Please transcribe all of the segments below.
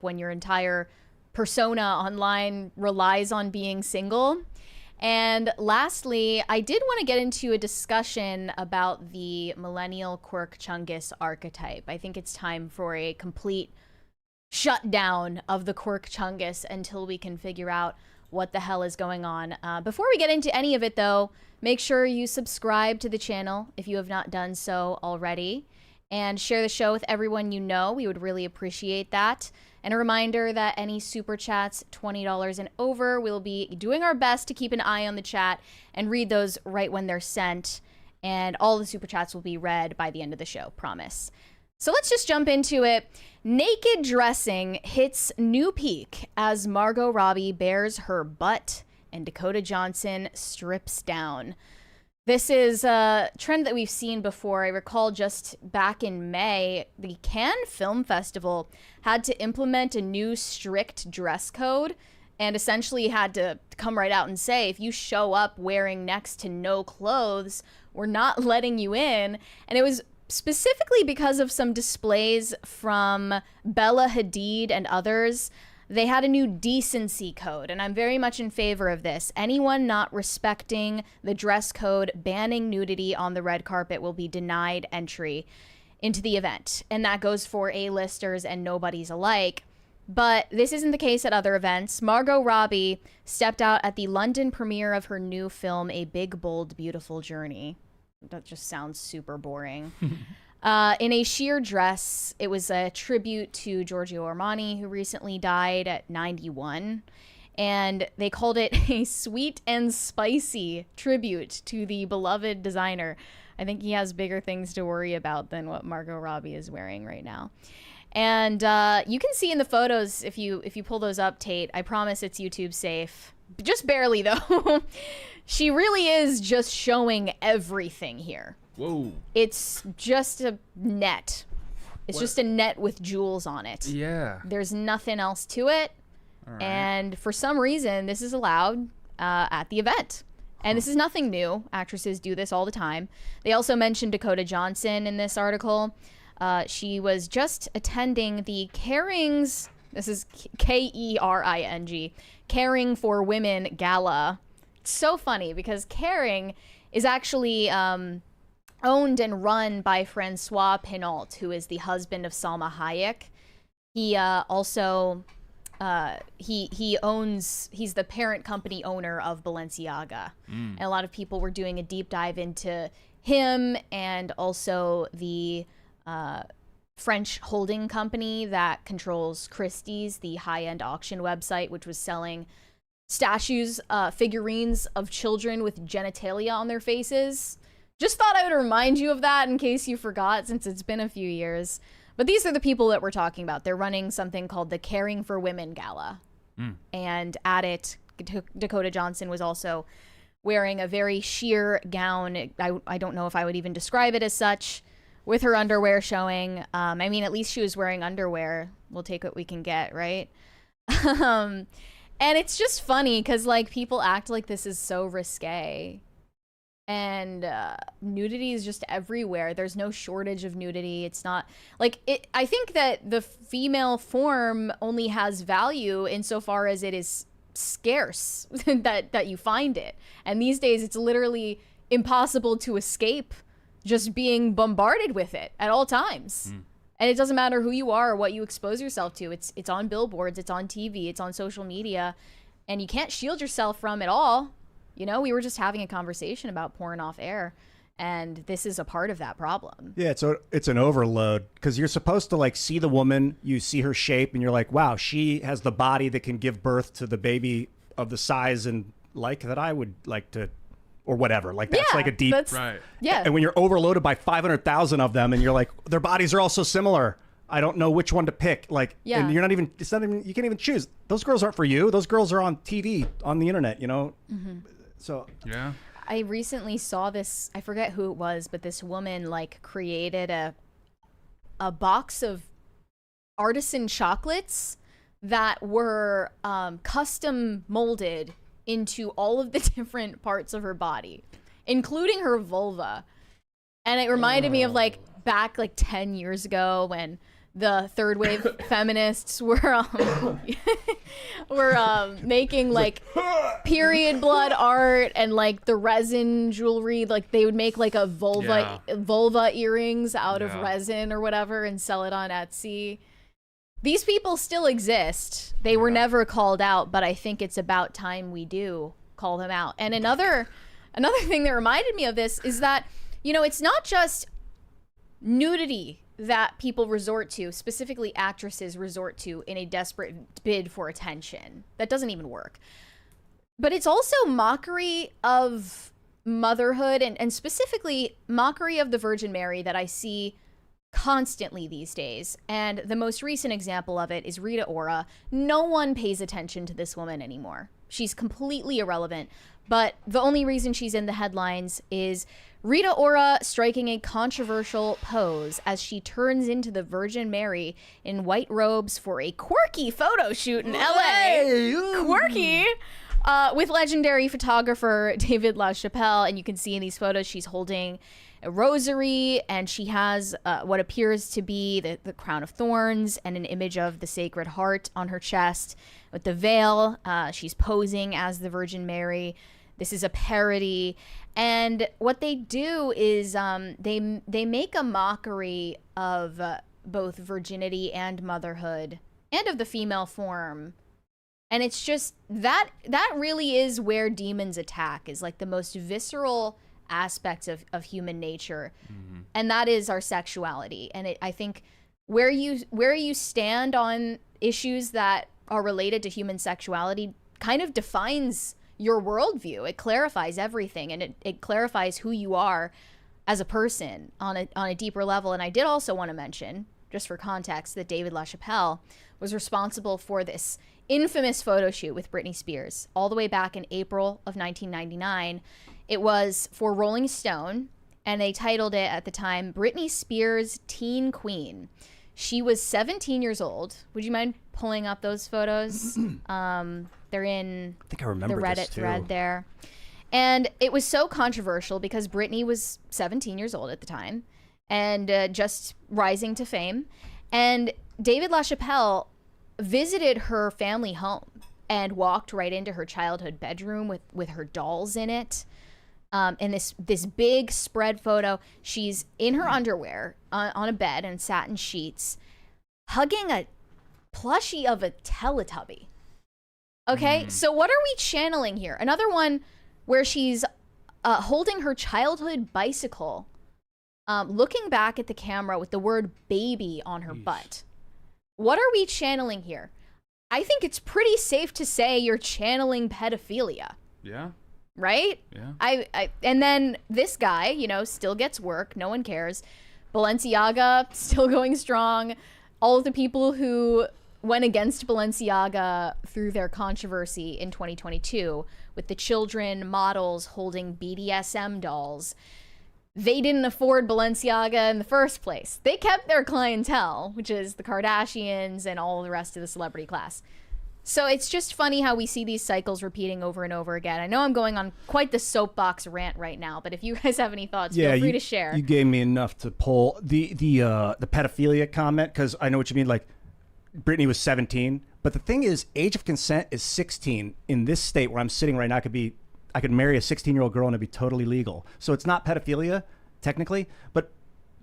when your entire persona online relies on being single. And lastly, I did want to get into a discussion about the Millennial Quirk Chungus archetype. I think it's time for a complete shutdown of the Quirk Chungus until we can figure out what the hell is going on. Before we get into any of it, though, make sure you subscribe to the channel if you have not done so already, and share the show with everyone you know. We would really appreciate that. And a reminder that any super chats, $20 and over, we'll be doing our best to keep an eye on the chat and read those right when they're sent. And all the super chats will be read by the end of the show, promise. So let's just jump into it. Naked dressing hits new peak as Margot Robbie bares her butt and Dakota Johnson strips down. This is a trend that we've seen before. I recall just back in May, the Cannes Film Festival had to implement a new strict dress code and essentially had to come right out and say, if you show up wearing next to no clothes, we're not letting you in. And it was specifically because of some displays from Bella Hadid and others. They had a new decency code, and I'm very much in favor of this. Anyone not respecting the dress code banning nudity on the red carpet will be denied entry into the event. And that goes for A-listers and nobodies alike. But this isn't the case at other events. Margot Robbie stepped out at the London premiere of her new film, A Big, Bold, Beautiful Journey. That just sounds super boring. In a sheer dress. It was a tribute to Giorgio Armani, who recently died at 91. And they called it a sweet and spicy tribute to the beloved designer. I think he has bigger things to worry about than what Margot Robbie is wearing right now. And you can see in the photos, if you pull those up, Tate, I promise it's YouTube safe. Just barely, though. She really is just showing everything here. Whoa. It's just a net. It's just a net with jewels on it. Yeah. There's nothing else to it. All right. And for some reason, this is allowed at the event. And this is nothing new. Actresses do this all the time. They also mentioned Dakota Johnson in this article. She was just attending the Caring's, this is K-E-R-I-N-G, Caring for Women Gala. It's so funny because Caring is actually owned and run by Francois Pinault, who is the husband of Salma Hayek. He also he's the parent company owner of Balenciaga. And a lot of people were doing a deep dive into him and also the French holding company that controls Christie's, the high-end auction website, which was selling statues, figurines of children with genitalia on their faces. Just thought I would remind you of that in case you forgot, since it's been a few years. But these are the people that we're talking about. They're running something called the Caring for Women Gala. And at it, Dakota Johnson was also wearing a very sheer gown. I don't know if I would even describe it as such, with her underwear showing. I mean, at least she was wearing underwear. We'll take what we can get, right? And it's just funny because, like, people act like this is so risque. And nudity is just everywhere. There's no shortage of nudity. It's not like it. I think that the female form only has value insofar as it is scarce that you find it. And these days, it's literally impossible to escape just being bombarded with it at all times. And it doesn't matter who you are or what you expose yourself to. It's on billboards, it's on TV, it's on social media, and you can't shield yourself from it all. You know, we were just having a conversation about porn off air, and this is a part of that problem. Yeah, it's an overload because you're supposed to like see the woman, you see her shape, and you're like, wow, she has the body that can give birth to the baby of the size and like that I would like to, or whatever. Like that's like a deep, right? Yeah. And when you're overloaded by 500,000 of them, and you're like, their bodies are all so similar. I don't know which one to pick. Like, Yeah. and you're not even, it's not even, you can't even choose. Those girls aren't for you. Those girls are on TV, on the internet, you know? So, Yeah. I recently saw this, I forget who it was, but this woman like created a box of artisan chocolates that were custom molded into all of the different parts of her body, including her vulva. And it reminded me of like back like 10 years ago when the third wave feminists were making like period blood art and like the resin jewelry. Like they would make like a vulva earrings out of resin or whatever and sell it on Etsy. These people still exist. They were never called out, but I think it's about time we do call them out. And another thing that reminded me of this is that, you know, it's not just nudity that people resort to, specifically actresses resort to in a desperate bid for attention. That doesn't even work. But it's also mockery of motherhood and specifically mockery of the Virgin Mary that I see constantly these days. And the most recent example of it is Rita Ora. No one pays attention to this woman anymore. She's completely irrelevant. But the only reason she's in the headlines is Rita Ora striking a controversial pose as she turns into the Virgin Mary in white robes for a quirky photo shoot in LA. Quirky! With legendary photographer David LaChapelle. And you can see in these photos she's holding a rosary, and she has what appears to be the crown of thorns and an image of the Sacred Heart on her chest with the veil. She's posing as the Virgin Mary. This is a parody. And what they do is they make a mockery of both virginity and motherhood and of the female form. And it's just that really is where demons attack, is like the most visceral aspects of human nature. Mm-hmm. And that is our sexuality. And I think where you stand on issues that are related to human sexuality kind of defines your worldview. It clarifies everything, and it clarifies who you are as a person on a deeper level. And I did also want to mention, just for context, that David LaChapelle was responsible for this infamous photo shoot with Britney Spears all the way back in April of 1999. It was for Rolling Stone, and they titled it at the time, Britney Spears Teen Queen. She was 17 years old. Would you mind pulling up those photos? They're in I think I remember the Reddit thread there. And it was so controversial because Britney was 17 years old at the time and just rising to fame. And David LaChapelle visited her family home and walked right into her childhood bedroom with her dolls in it. In this big spread photo, she's in her underwear on a bed and satin sheets, hugging a plushie of a Teletubby. Okay, so what are we channeling here? Another one where she's holding her childhood bicycle, looking back at the camera with the word baby on her butt. What are we channeling here? I think it's pretty safe to say you're channeling pedophilia. Yeah. Right? Yeah. And then this guy, you know, still gets work. No one cares. Balenciaga still going strong. All of the people who went against Balenciaga through their controversy in 2022 with the children models holding BDSM dolls, they didn't afford Balenciaga in the first place. They kept their clientele, which is the Kardashians and all the rest of the celebrity class. So it's just funny how we see these cycles repeating over and over again. I know I'm going on quite the soapbox rant right now, but if you guys have any thoughts, feel free to share. You gave me enough to pull the pedophilia comment, because I know what you mean. Like, Britney was 17, but the thing is, age of consent is 16 in this state where I'm sitting right now. I could marry a 16-year-old girl and it'd be totally legal. So it's not pedophilia technically, but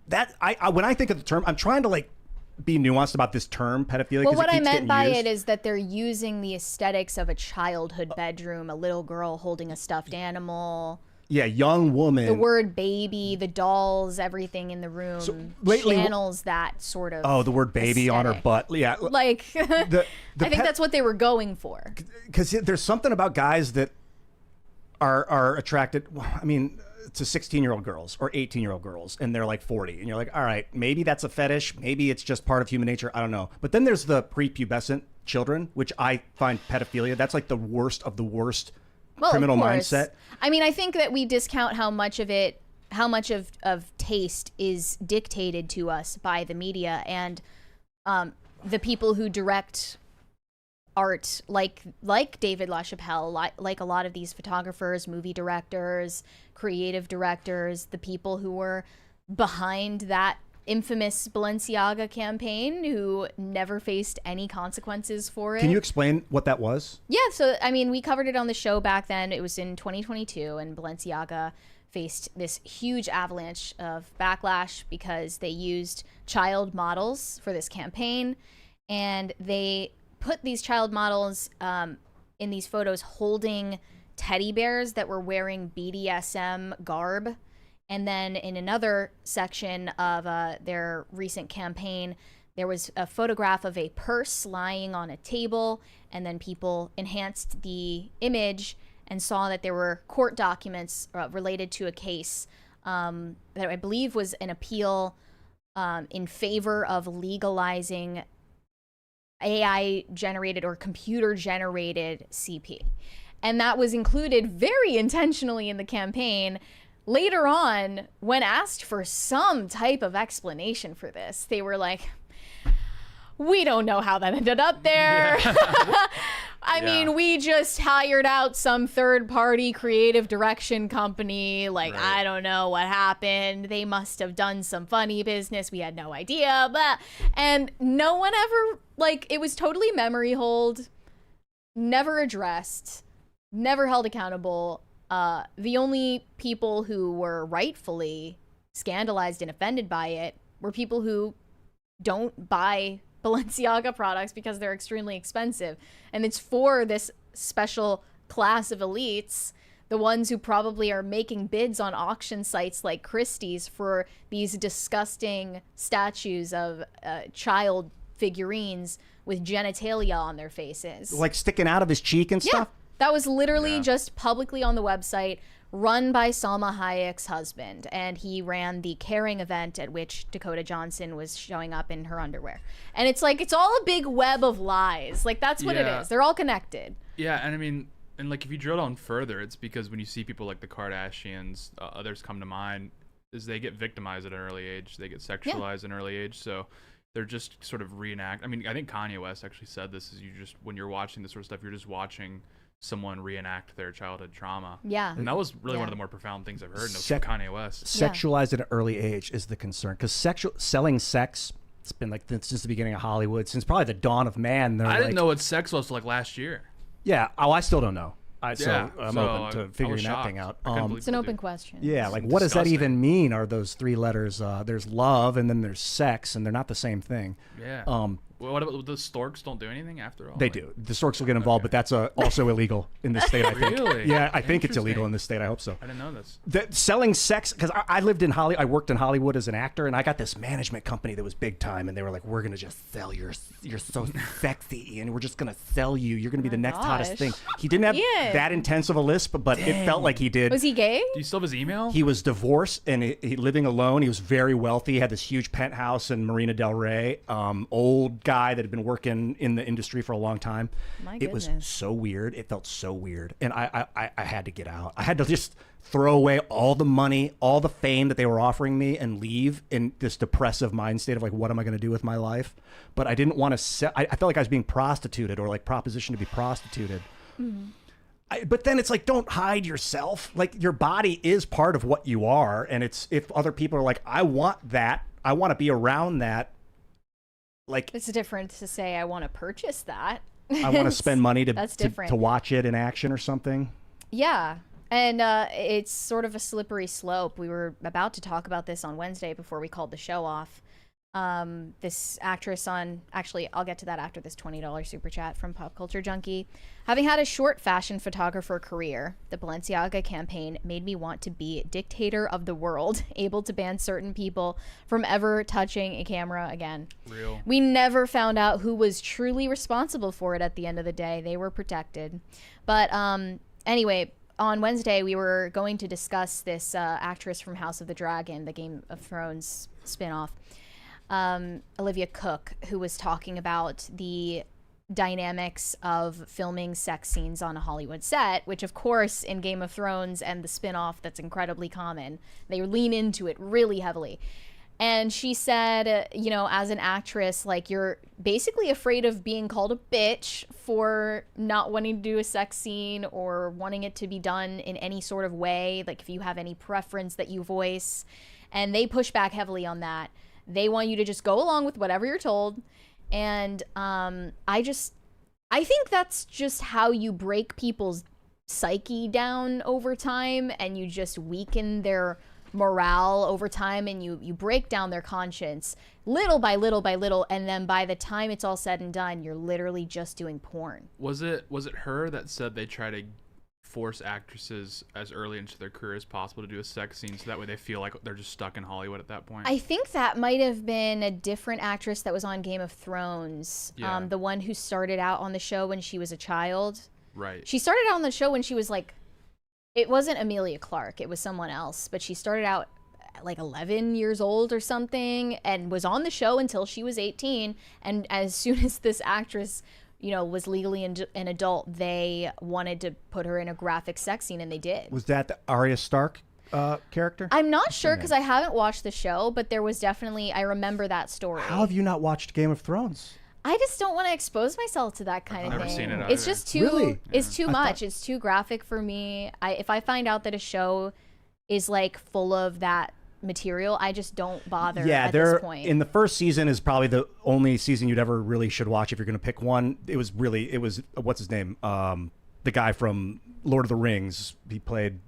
that when I think of the term, I'm trying to like be nuanced about this term pedophilia. Well, what I meant by it is that they're using the aesthetics of a childhood bedroom, a little girl holding a stuffed animal. Yeah, young woman. The word baby, the dolls, everything in the room channels that sort of. Oh, the word baby aesthetic on her butt. Yeah. Like, I think that's what they were going for. Because there's something about guys that are attracted, I mean, to 16-year-old girls or 18-year-old girls, and they're like 40. And you're like, all right, maybe that's a fetish. Maybe it's just part of human nature. I don't know. But then there's the prepubescent children, which I find pedophilia. That's like the worst of the worst. Well, criminal mindset. I mean, I think that we discount how much of taste is dictated to us by the media and the people who direct art, like David LaChapelle, like a lot of these photographers, movie directors, creative directors, the people who were behind that infamous Balenciaga campaign, who never faced any consequences for it. Can you explain what that was? Yeah, so I mean, we covered it on the show back then. It was in 2022, and Balenciaga faced this huge avalanche of backlash because they used child models for this campaign, and they put these child models in these photos holding teddy bears that were wearing BDSM garb. And then in another section of their recent campaign, there was a photograph of a purse lying on a table, and then people enhanced the image and saw that there were court documents related to a case that I believe was an appeal in favor of legalizing AI-generated or computer-generated CP. And that was included very intentionally in the campaign. Later on, when asked for some type of explanation for this, they were like, we don't know how that ended up there. Yeah. I mean, we just hired out some third-party creative direction company. Like, right. I don't know what happened. They must have done some funny business. We had no idea. Blah. And no one ever, like, it was totally memory hold, never addressed, never held accountable. The only people who were rightfully scandalized and offended by it were people who don't buy Balenciaga products because they're extremely expensive. And it's for this special class of elites, the ones who probably are making bids on auction sites like Christie's for these disgusting statues of child figurines with genitalia on their faces. Like sticking out of his cheek and stuff? Yeah. That was literally just publicly on the website, run by Salma Hayek's husband. And he ran the caring event at which Dakota Johnson was showing up in her underwear. And it's like, it's all a big web of lies. Like, that's what it is. They're all connected. Yeah, and I mean, and like if you drill down further, it's because when you see people like the Kardashians, others come to mind, is they get victimized at an early age. They get sexualized at an early age. So they're just sort of reenact. I mean, I think Kanye West actually said this, is you just, when you're watching this sort of stuff, you're just watching someone reenact their childhood trauma. Yeah. And that was really one of the more profound things I've heard from Kanye West. Sexualized at an early age is the concern. Because selling sex, it's been like since the beginning of Hollywood, since probably the dawn of man. I didn't know what sex was till like last year. Yeah. Oh, I still don't know. So I'm open to figuring that thing out. It's an open question. Yeah, like what does that even mean? Are those three letters? There's love and then there's sex, and they're not the same thing. Yeah. Well, what about the storks? Don't do anything after all? They do. The storks will get involved, but that's also illegal in this state, I think. Really? Yeah, I think it's illegal in this state. I hope so. I didn't know this. Selling sex, because I lived in Hollywood. I worked in Hollywood as an actor, and I got this management company that was big time, and they were like, "We're gonna just sell you're so sexy, and we're just gonna sell you. You're gonna be the next hottest thing." He didn't have that intense of a lisp, but it felt like he did. Was he gay? Do you still have his email? He was divorced and he living alone. He was very wealthy. He had this huge penthouse in Marina Del Rey. Old guy that had been working in the industry for a long time. It was so weird. It felt so weird. And I had to get out. I had to just throw away all the money, all the fame that they were offering me and leave in this depressive mind state of like, what am I going to do with my life? But I didn't want to I felt like I was being prostituted or like propositioned to be prostituted. Mm-hmm. But then it's like, don't hide yourself. Like your body is part of what you are. And it's, if other people are like, I want that, I want to be around that. Like, it's different to say I want to purchase that. I want to spend money to watch it in action or something. Yeah. And it's sort of a slippery slope. We were about to talk about this on Wednesday before we called the show off. This actress actually, I'll get to that after this $20 super chat from Pop Culture Junkie. Having had a short fashion photographer career, the Balenciaga campaign made me want to be dictator of the world, able to ban certain people from ever touching a camera again. Real. We never found out who was truly responsible for it at the end of the day. They were protected. But anyway, on Wednesday, we were going to discuss this actress from House of the Dragon, the Game of Thrones spinoff. Olivia Cook, who was talking about the dynamics of filming sex scenes on a Hollywood set, which of course in Game of Thrones and the spinoff, that's incredibly common. They lean into it really heavily. And she said, you know, as an actress, like, you're basically afraid of being called a bitch for not wanting to do a sex scene or wanting it to be done in any sort of way, like if you have any preference that you voice. And they push back heavily on that. They want you to just go along with whatever you're told. And I think that's just how you break people's psyche down over time, and you just weaken their morale over time, and you break down their conscience little by little by little, and then by the time it's all said and done, you're literally just doing porn. Was it her that said they try to force actresses as early into their career as possible to do a sex scene so that way they feel like they're just stuck in Hollywood at that point? I think that might have been a different actress that was on Game of Thrones. Yeah. The one who started out on the show when she was a child. Right. She started out on the show when she was like, it wasn't Emilia Clarke, it was someone else, but she started out like 11 years old or something and was on the show until she was 18. And as soon as this actress, you know, was legally an adult, they wanted to put her in a graphic sex scene, and they did. Was that the Arya Stark character? I'm not sure because I haven't watched the show, but there was definitely, I remember that story. How have you not watched Game of Thrones? I just don't want to expose myself to that kind of never thing. seen it It's either. just too, Really? it's too much. It's too graphic for me. If I find out that a show is like full of that material, I just don't bother at this point. In the first season is probably the only season you'd ever really should watch if you're going to pick one. It was what's his name? The guy from Lord of the Rings. He played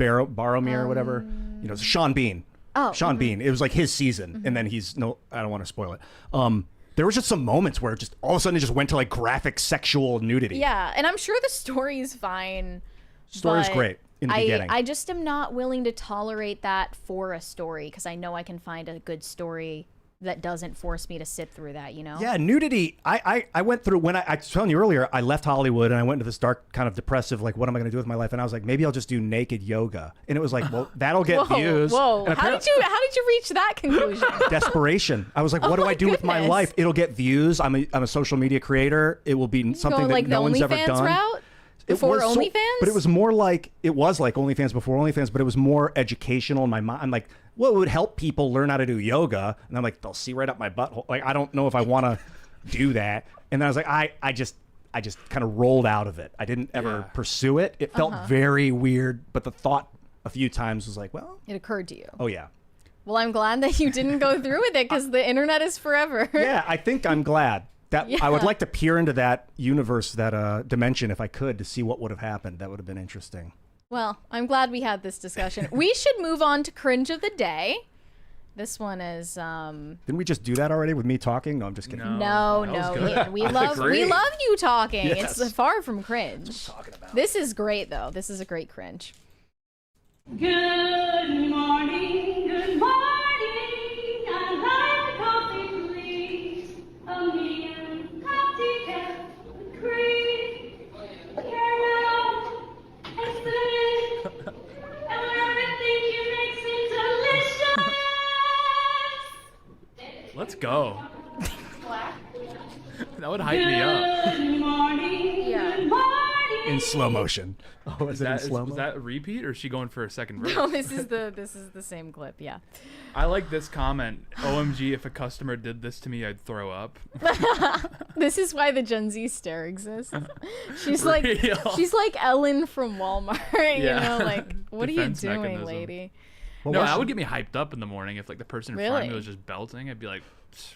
Boromir or whatever. You know, Sean Bean. Oh, Sean Bean. It was like his season, and then I don't want to spoil it. There was just some moments where it just all of a sudden it just went to like graphic sexual nudity. Yeah, and I'm sure the story's fine. Story's but great in the beginning. I just am not willing to tolerate that for a story because I know I can find a good story that doesn't force me to sit through that, you know? Yeah, nudity. I went through when I was telling you earlier, I left Hollywood and I went into this dark kind of depressive, like, what am I going to do with my life? And I was like, maybe I'll just do naked yoga. And it was like, well, that'll get views. Whoa, And how did you reach that conclusion? desperation. I was like, what do I do with my goodness. life? It'll get views. I'm a social media creator. It will be something Going that like no the one's ever OnlyFans done. route? It Before was OnlyFans? But it was more like, it was like OnlyFans before OnlyFans, but it was more educational in my mind. I'm like, well, it would help people learn how to do yoga. And I'm like, they'll see right up my butthole. Like, I don't know if I want to do that. And then I was like, I just kind of rolled out of it. I didn't ever pursue it. It felt very weird. But the thought a few times was like, well, It occurred to you. oh yeah. Well, I'm glad that you didn't go through with it because the internet is forever. Yeah, I think I'm glad. That Yeah. I would like to peer into that universe, that dimension, if I could, to see what would have happened. That would have been interesting. Well, I'm glad we had this discussion. We should move on to Cringe of the Day. This one is Didn't we just do that already with me talking? No, I'm just kidding. no. that was good. We I love agree. you talking. Yes. It's far from cringe. Talking about. This is great though. This is a great cringe. Good morning, good morning. I'd like coffee, please. A medium coffee cup with cream, caramel, and cinnamon, and everything you makes it delicious. Let's go. That would hype me up. Good morning, Yeah. good morning. In slow motion. Oh, is it in slow Was mo? that a repeat, or is she going for a second verse? Oh, this is the same clip. Yeah. I like this comment. OMG, if a customer did this to me, I'd throw up. This is why the Gen Z stare exists. She's like Real. she's like Ellen from Walmart. You Yeah. know, like what are you Defense doing, mechanism. lady? What No, was that she- would get me hyped up in the morning if like the person in front of Really? me was just belting. I'd be like,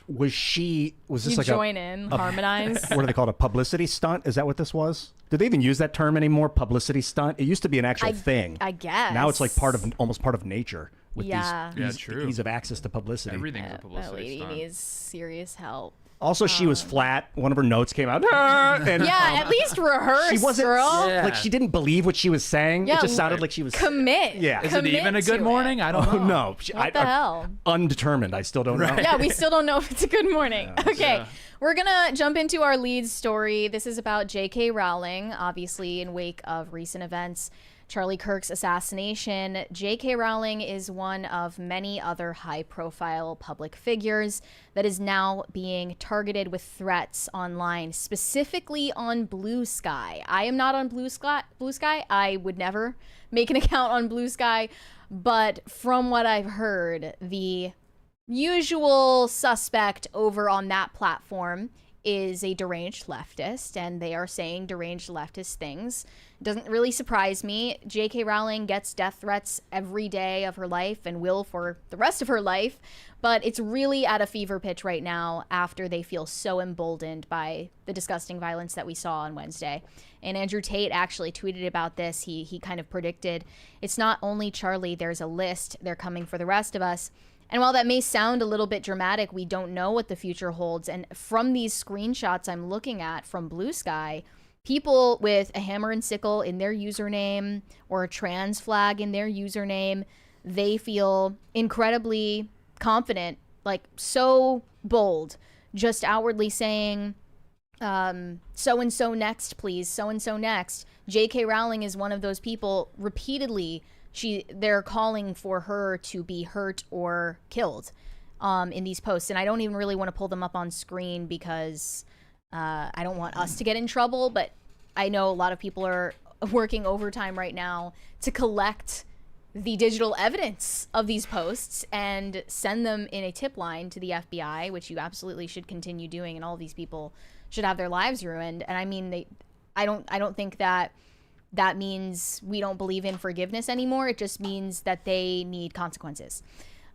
Was this You like join in, harmonize. what do they call it? A publicity stunt? Is that what this was? Did they even use that term anymore? Publicity stunt? It used to be an actual thing. I guess. Now it's like almost part of nature with Yeah. these Yeah, ease, true. ease of access to publicity. everything's a That publicity lady stunt. needs serious help. Also, she was flat. One of her notes came out. And, Yeah, at least rehearse, she wasn't girl. Yeah. like she didn't believe what she was saying. Yeah, it just sounded like she was Commit. Yeah. Is it Commit even a good to morning? it. I don't know. Oh no! What the hell? Undetermined. I still don't know. Yeah, we still don't know if it's a good morning. Okay, Yeah. we're gonna jump into our lead story. This is about J.K. Rowling, obviously in wake of recent events. Charlie Kirk's assassination. J.K. Rowling is one of many other high-profile public figures that is now being targeted with threats online, specifically on Blue Sky. I am not on Blue Sky. I would never make an account on Blue Sky, but from what I've heard, the usual suspect over on that platform is a deranged leftist, and they are saying deranged leftist things. It doesn't really surprise me. J.K. Rowling gets death threats every day of her life and will for the rest of her life, but it's really at a fever pitch right now after they feel so emboldened by the disgusting violence that we saw on Wednesday. And Andrew Tate actually tweeted about this. He kind of predicted, it's not only Charlie, there's a list. They're coming for the rest of us. And while that may sound a little bit dramatic, we don't know what the future holds. And from these screenshots I'm looking at from Blue Sky, people with a hammer and sickle in their username or a trans flag in their username, they feel incredibly confident, like so bold, just outwardly saying, so-and-so next, please, so-and-so next. J.K. Rowling is one of those people repeatedly. They're calling for her to be hurt or killed in these posts. And I don't even really want to pull them up on screen because I don't want us to get in trouble. But I know a lot of people are working overtime right now to collect the digital evidence of these posts and send them in a tip line to the FBI, which you absolutely should continue doing. And all of these people should have their lives ruined. And I mean, I don't think that means we don't believe in forgiveness anymore. It just means that they need consequences.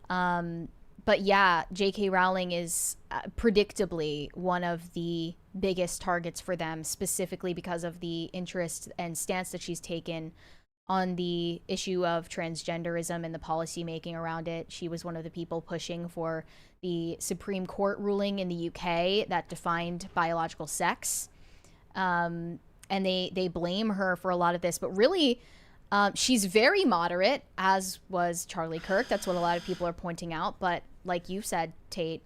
But yeah, J.K. Rowling is predictably one of the biggest targets for them, specifically because of the interest and stance that she's taken on the issue of transgenderism and the policy making around it. She was one of the people pushing for the Supreme Court ruling in the UK that defined biological sex. And they blame her for a lot of this, but really she's very moderate, as was Charlie Kirk. That's what a lot of people are pointing out. But like you said, Tate,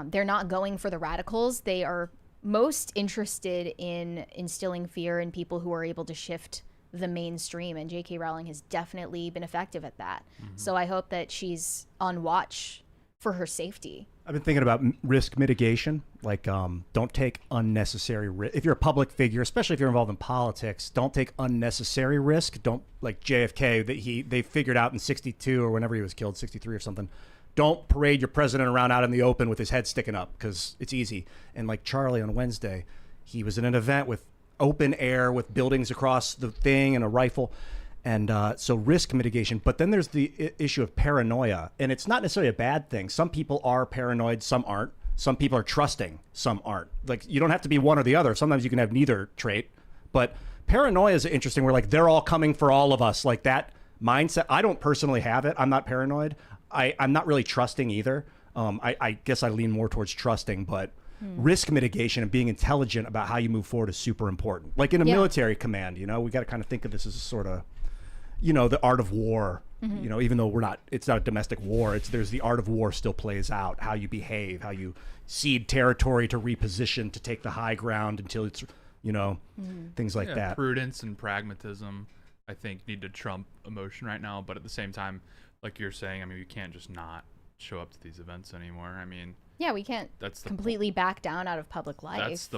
they're not going for the radicals. They are most interested in instilling fear in people who are able to shift the mainstream, and J.K. Rowling has definitely been effective at that. So I hope that she's on watch for her safety. I've been thinking about risk mitigation, like don't take unnecessary risk. If you're a public figure, especially if you're involved in politics, don't take unnecessary risk. Don't, like JFK, that they figured out in 62 or whenever he was killed, 63 or something. Don't parade your president around out in the open with his head sticking up because it's easy. And like Charlie on Wednesday, he was in an event with open air with buildings across the thing and a rifle. And so risk mitigation. But then there's the issue of paranoia. And it's not necessarily a bad thing. Some people are paranoid, some aren't. Some people are trusting, some aren't. Like, you don't have to be one or the other. Sometimes you can have neither trait. But paranoia is interesting. We're like, they're all coming for all of us. Like that mindset. I don't personally have it. I'm not paranoid. I'm not really trusting either. I guess I lean more towards trusting, but risk mitigation and being intelligent about how you move forward is super important. Like in a military command, we got to kind of think of this as a sort of, the art of war, even though it's not a domestic war, there's the art of war still plays out, how you behave, how you cede territory to reposition, to take the high ground until it's, things like that. Prudence and pragmatism, I think, need to trump emotion right now. But at the same time, like you're saying, I mean, we can't just not show up to these events anymore. I mean, yeah, we can't completely back down out of public life.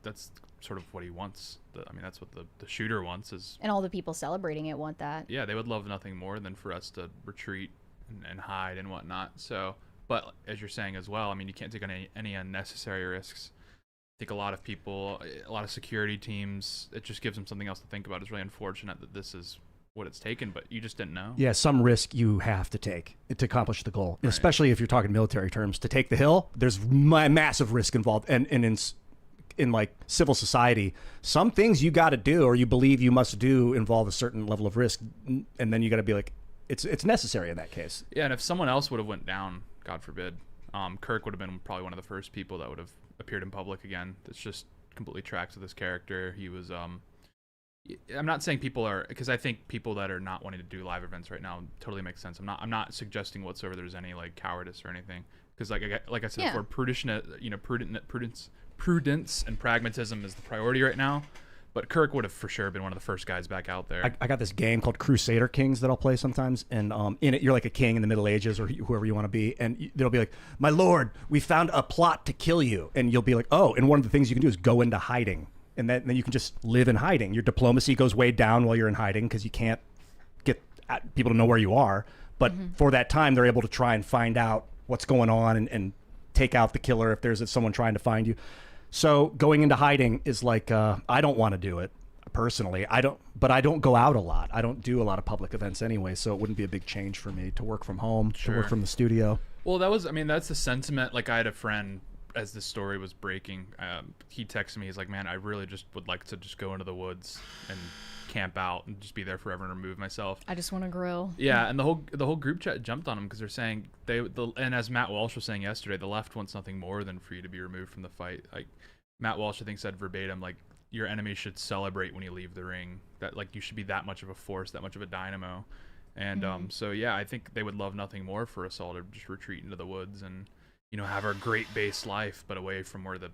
That's sort of what he wants. That's what the shooter wants is. And all the people celebrating it want that. Yeah, they would love nothing more than for us to retreat and hide and whatnot. So, but as you're saying as well, I mean, you can't take any unnecessary risks. I think a lot of people, a lot of security teams, it just gives them something else to think about. It's really unfortunate that this is what it's taken, but you just didn't know. Yeah, some risk you have to take to accomplish the goal, right. Especially if you're talking military terms. To take the hill, there's massive risk involved, and in like civil society, some things you got to do or you believe you must do involve a certain level of risk, and then you got to be like, it's necessary in that case. Yeah, and if someone else would have went down, God forbid, Kirk would have been probably one of the first people that would have appeared in public again. That's just completely tracks with his character. He was I'm not saying people are, because I think people that are not wanting to do live events right now totally makes sense. I'm not suggesting whatsoever there's any like cowardice or anything, because like I said before, prudence and pragmatism is the priority right now. But Kirk would have for sure been one of the first guys back out there. I got this game called Crusader Kings that I'll play sometimes, and in it you're like a king in the Middle Ages or whoever you want to be, and they'll be like, "My lord, we found a plot to kill you," and you'll be like, "Oh!" And one of the things you can do is go into hiding. And then you can just live in hiding. Your diplomacy goes way down while you're in hiding because you can't get people to know where you are. But for that time, they're able to try and find out what's going on and take out the killer if there's someone trying to find you. So going into hiding is like, I don't want to do it personally. But I don't go out a lot. I don't do a lot of public events anyway, so it wouldn't be a big change for me to work from home, to work from the studio. Well, that's the sentiment. Like, I had a friend, as this story was breaking, he texted me. He's like, man, I really just would like to just go into the woods and camp out and just be there forever and remove myself. I just want to grill. Yeah, and the whole group chat jumped on him because they're saying and as Matt Walsh was saying yesterday, the left wants nothing more than for you to be removed from the fight. Like, Matt Walsh, I think, said verbatim, like, your enemy should celebrate when you leave the ring. That, like, you should be that much of a force, that much of a dynamo. And so yeah, I think they would love nothing more for us all to just retreat into the woods and, you know, have our great base life, but away from where the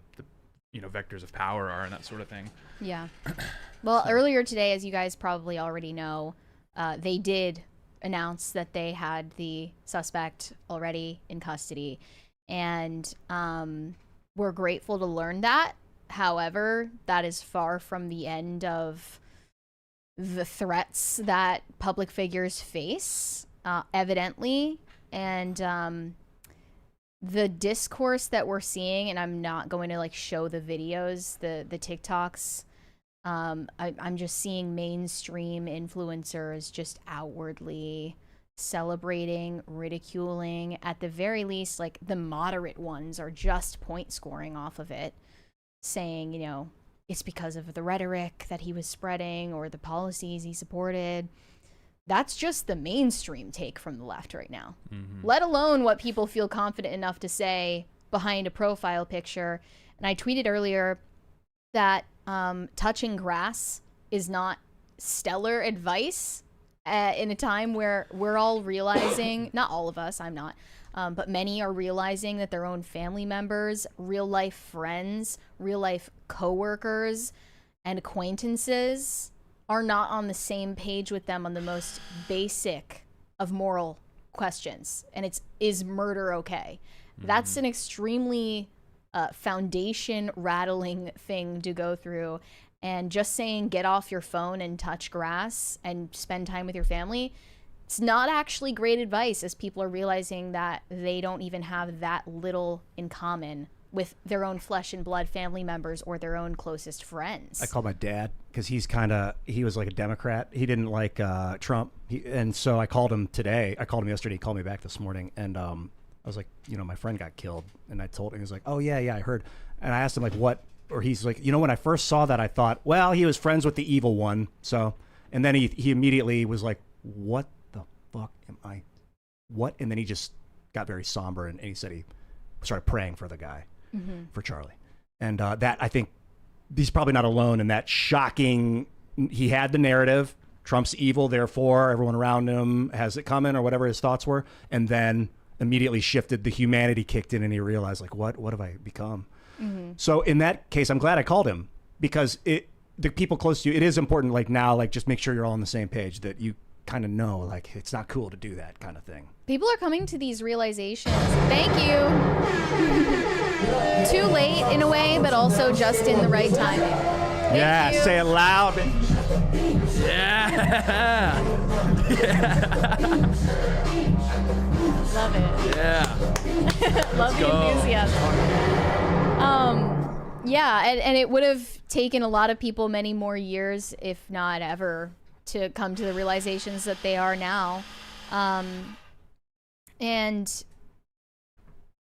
you know, vectors of power are and that sort of thing. Yeah. Well, earlier today, as you guys probably already know, they did announce that they had the suspect already in custody. And we're grateful to learn that. However, that is far from the end of the threats that public figures face, evidently. And the discourse that we're seeing, and I'm not going to like show the videos, the TikToks. I'm just seeing mainstream influencers just outwardly celebrating, ridiculing. At the very least, like, the moderate ones are just point scoring off of it, saying, you know, it's because of the rhetoric that he was spreading or the policies he supported. That's just the mainstream take from the left right now, let alone what people feel confident enough to say behind a profile picture. And I tweeted earlier that touching grass is not stellar advice in a time where we're all realizing, not all of us, I'm not, but many are realizing that their own family members, real life friends, real life coworkers, and acquaintances are not on the same page with them on the most basic of moral questions. And is murder okay? That's an extremely foundation rattling thing to go through. And just saying get off your phone and touch grass and spend time with your family, it's not actually great advice, as people are realizing that they don't even have that little in common with their own flesh and blood family members or their own closest friends. I call my dad because he was like a Democrat. He didn't like Trump. And so I called him today. I called him yesterday. He called me back this morning. And I was like, you know, my friend got killed. And I told him, he was like, oh, yeah, I heard. And I asked him, like, what? Or he's like, you know, when I first saw that, I thought, well, he was friends with the evil one. So, and then he immediately was like, what the fuck am I? What? And then he just got very somber and he said he started praying for the guy. For Charlie. And that, I think he's probably not alone in that shocking. He had the narrative, Trump's evil, therefore everyone around him has it coming, or whatever his thoughts were, and then immediately shifted, the humanity kicked in and he realized, like, what have I become? So in that case, I'm glad I called him, because the people close to you, it is important, like, now, like, just make sure you're all on the same page, that you kind of know, like, it's not cool to do that kind of thing. People are coming to these realizations. Thank you. Too late in a way, but also just in the right timing. Thank you. Say it loud. Yeah. Love it. Yeah. Love the enthusiasm. Yeah, and it would have taken a lot of people many more years, if not ever, to come to the realizations that they are now. And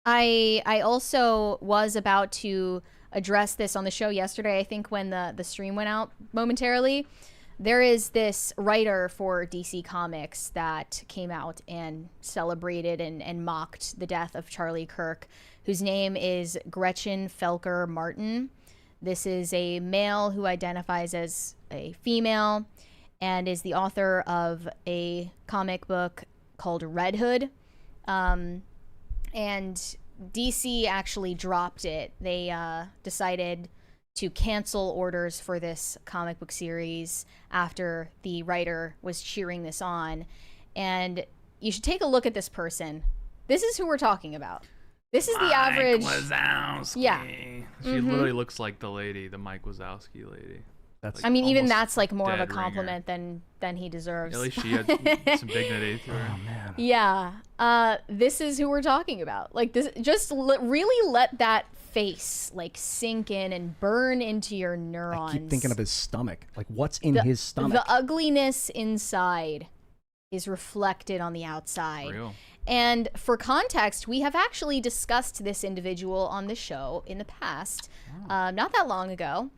I also was about to address this on the show yesterday, I think, when the stream went out momentarily. There is this writer for DC Comics that came out and celebrated and mocked the death of Charlie Kirk, whose name is Gretchen Felker Martin. This is a male who identifies as a female and is the author of a comic book called Red Hood. And DC actually dropped it. They decided to cancel orders for this comic book series after the writer was cheering this on. And you should take a look at this person. This is who we're talking about. This is the average. Wazowski. Yeah. She literally looks like the lady, the Mike Wazowski lady. That's I mean, even almost that's like more of a dead ringer. compliment than he deserves. At least she had some dignity to her. oh man. Yeah. This is who we're talking about. Like this, just really let that face like sink in and burn into your neurons. I keep thinking of his stomach. Like what's in his stomach? The ugliness inside is reflected on the outside. Real. And for context, we have actually discussed this individual on the show in the past, not that long ago.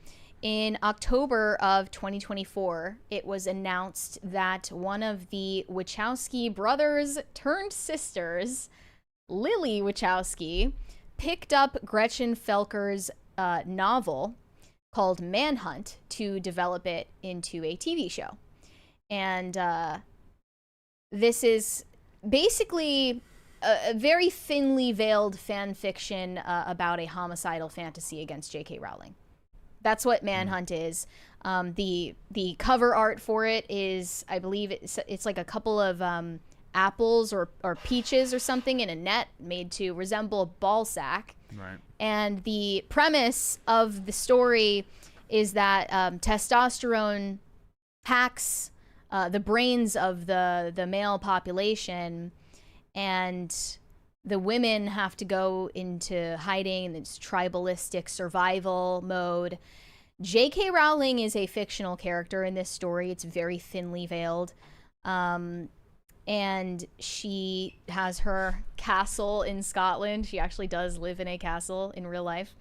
In October of 2024, it was announced that one of the Wachowski brothers turned sisters, Lily Wachowski, picked up Gretchen Felker's novel called Manhunt to develop it into a TV show. And this is basically a very thinly veiled fan fiction about a homicidal fantasy against J.K. Rowling. That's what Manhunt is. The cover art for it is, I believe it's like a couple of apples or peaches or something in a net made to resemble a ball sack. Right. And the premise of the story is that testosterone hacks the brains of the male population, and the women have to go into hiding in this tribalistic survival mode. J.K. Rowling is a fictional character in this story. It's very thinly veiled. And she has her castle in Scotland. She actually does live in a castle in real life.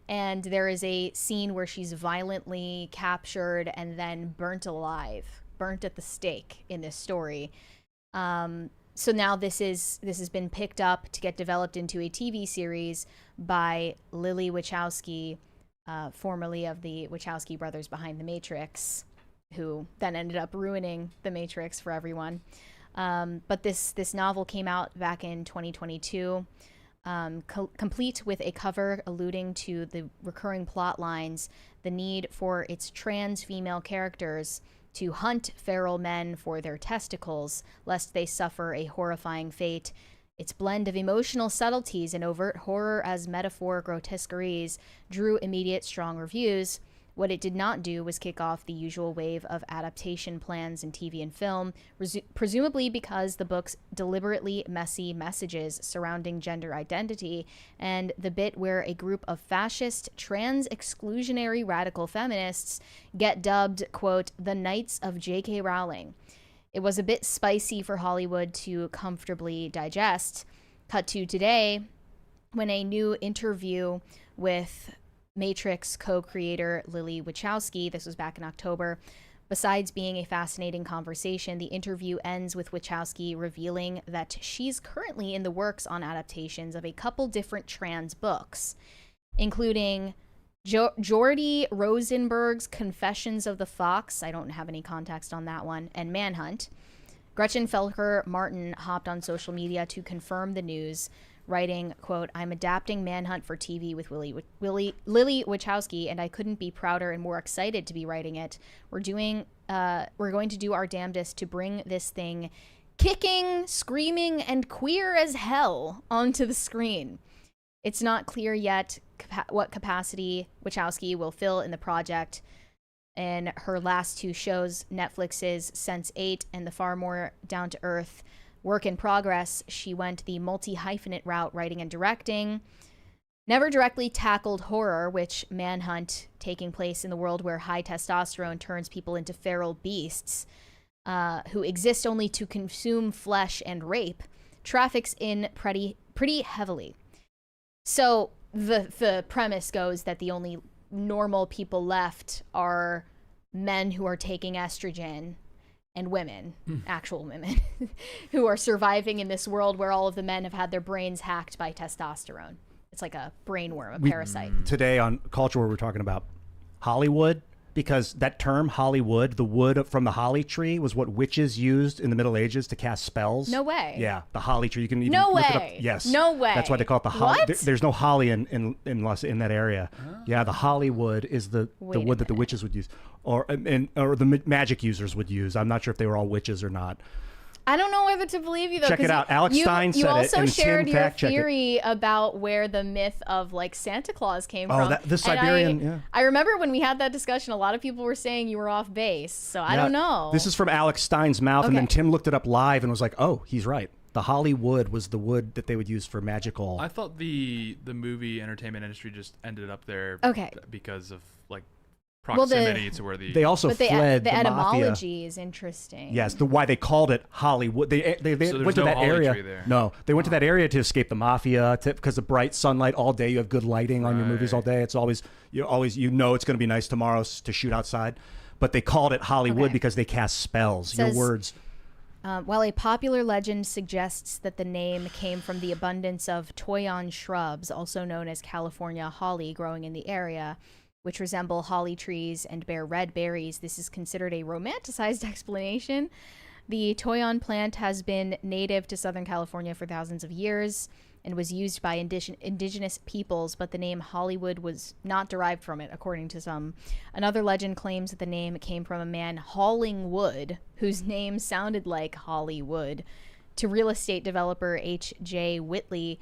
And there is a scene where she's violently captured and then burnt alive, burnt at the stake in this story. So now this has been picked up to get developed into a TV series by Lily Wachowski, formerly of the Wachowski brothers behind The Matrix, who then ended up ruining The Matrix for everyone. But this novel came out back in 2022, complete with a cover alluding to the recurring plot lines, the need for its trans female characters to hunt feral men for their testicles, lest they suffer a horrifying fate. Its blend of emotional subtleties and overt horror as metaphor grotesqueries drew immediate strong reviews. What it did not do was kick off the usual wave of adaptation plans in TV and film, presumably because the book's deliberately messy messages surrounding gender identity and the bit where a group of fascist, trans-exclusionary radical feminists get dubbed, quote, the Knights of J.K. Rowling. It was a bit spicy for Hollywood to comfortably digest. Cut to today, when a new interview with Matrix co-creator Lily Wachowski, this was back in October. Besides being a fascinating conversation, the interview ends with Wachowski revealing that she's currently in the works on adaptations of a couple different trans books, including Jordy Rosenberg's Confessions of the Fox. I don't have any context on that one. And Manhunt. Gretchen Felker Martin hopped on social media to confirm the news, writing, quote, I'm adapting Manhunt for TV with Lily Wachowski, and I couldn't be prouder and more excited to be writing it. We're going to do our damnedest to bring this thing kicking, screaming, and queer as hell onto the screen. It's not clear yet what capacity Wachowski will fill in the project. In her last two shows, Netflix's Sense8 and the far more down-to-earth Work in Progress, she went the multi-hyphenate route, writing and directing. Never directly tackled horror, which Manhunt, taking place in the world where high testosterone turns people into feral beasts, who exist only to consume flesh and rape, traffics in pretty heavily. So the premise goes that the only normal people left are men who are taking estrogen and women, actual women, who are surviving in this world where all of the men have had their brains hacked by testosterone. It's like a brainworm, a parasite. Today on Culture, we're talking about Hollywood, because that term Hollywood, the wood from the holly tree, was what witches used in the Middle Ages to cast spells. No way. Yeah, the holly tree. You can even No look it up. way. Yes. No way. That's why they call it the holly. What? There's no holly in that area. Yeah, the Hollywood is the wood that the witches would use, or the magic users would use. I'm not sure if they were all witches or not. I don't know whether to believe you though. Check it 'cause out. Alex you, Stein you said it, also and shared Tim your fact-checked it. theory about where the myth of like Santa Claus came Oh, from. the And Siberian. Yeah. I remember when we had that discussion, a lot of people were saying you were off base. So I Yeah. don't know. This is from Alex Stein's mouth, and then Okay. Tim looked it up live and was like, "Oh, he's right. The Hollywood was the wood that they would use for magical." I thought the movie entertainment industry just ended up there Okay. because of like Well, the- proximity to where They also but the fled the mafia. etymology is interesting. Yes, why they called it Hollywood. They So there's went to no that holly area. tree there. No, they went to that area to escape the mafia because of bright sunlight all day. You have good lighting on your movies all day. It's always you know it's going to be nice tomorrow to shoot outside. But they called it Hollywood Okay. because they cast spells. Says- Your words. While a popular legend suggests that the name came from the abundance of toyon shrubs, also known as California holly, growing in the area, which resemble holly trees and bear red berries, this is considered a romanticized explanation. The toyon plant has been native to Southern California for thousands of years and was used by indigenous peoples, but the name Hollywood was not derived from it, according to some. Another legend claims that the name came from a man hauling wood, whose name sounded like Hollywood, to real estate developer H.J. Whitley,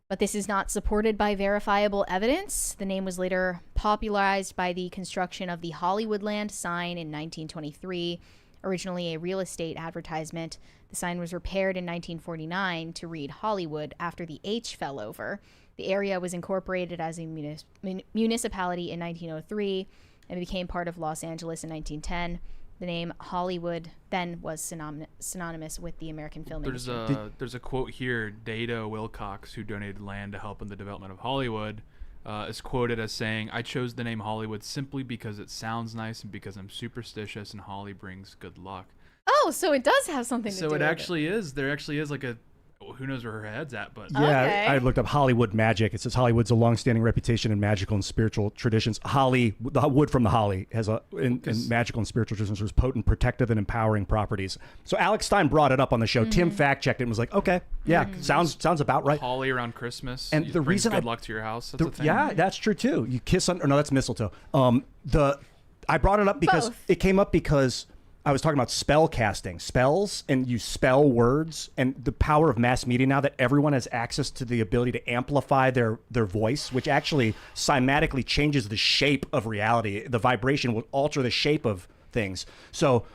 but this is not supported by verifiable evidence. The name was later popularized by the construction of the Hollywoodland sign in 1923, originally a real estate advertisement. The sign was repaired in 1949 to read Hollywood after the H fell over. The area was incorporated as a municipality in 1903 and became part of Los Angeles in 1910. The name Hollywood then was synonymous with the American film industry. There's a quote here. Data Wilcox, who donated land to help in the development of Hollywood, is quoted as saying, "I chose the name Hollywood simply because it sounds nice and because I'm superstitious and Holly brings good luck." Oh, so it does have something to do So with it actually is. There actually is like who knows where her head's at, but Yeah, Okay. I looked up Hollywood magic. It says Hollywood's a long-standing reputation in magical and spiritual traditions. The wood from the holly has in magical and spiritual traditions has potent, protective, and empowering properties. So Alex Stein brought it up on the show. Tim fact-checked it and was like, "Okay, yeah, sounds about right." holly around Christmas And it the brings reason good I- luck to your house. That's a thing. Yeah, that's true too. You kiss on, or no, that's mistletoe. I brought it up because Both. it came up because I was talking about spell casting, spells, and you spell words, and the power of mass media now that everyone has access to the ability to amplify their voice, which actually cymatically changes the shape of reality. The vibration will alter the shape of things. So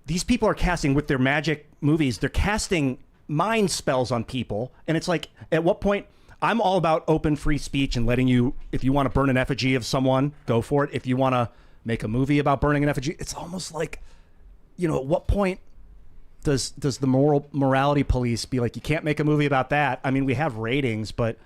these people are casting with their magic movies. They're casting mind spells on people, and it's like, at what point? I'm all about open, free speech and letting you, if you want to burn an effigy of someone, go for it. If you want to make a movie about burning an effigy, it's almost like, at what point does the morality police be like, you can't make a movie about that? I mean, we have ratings, but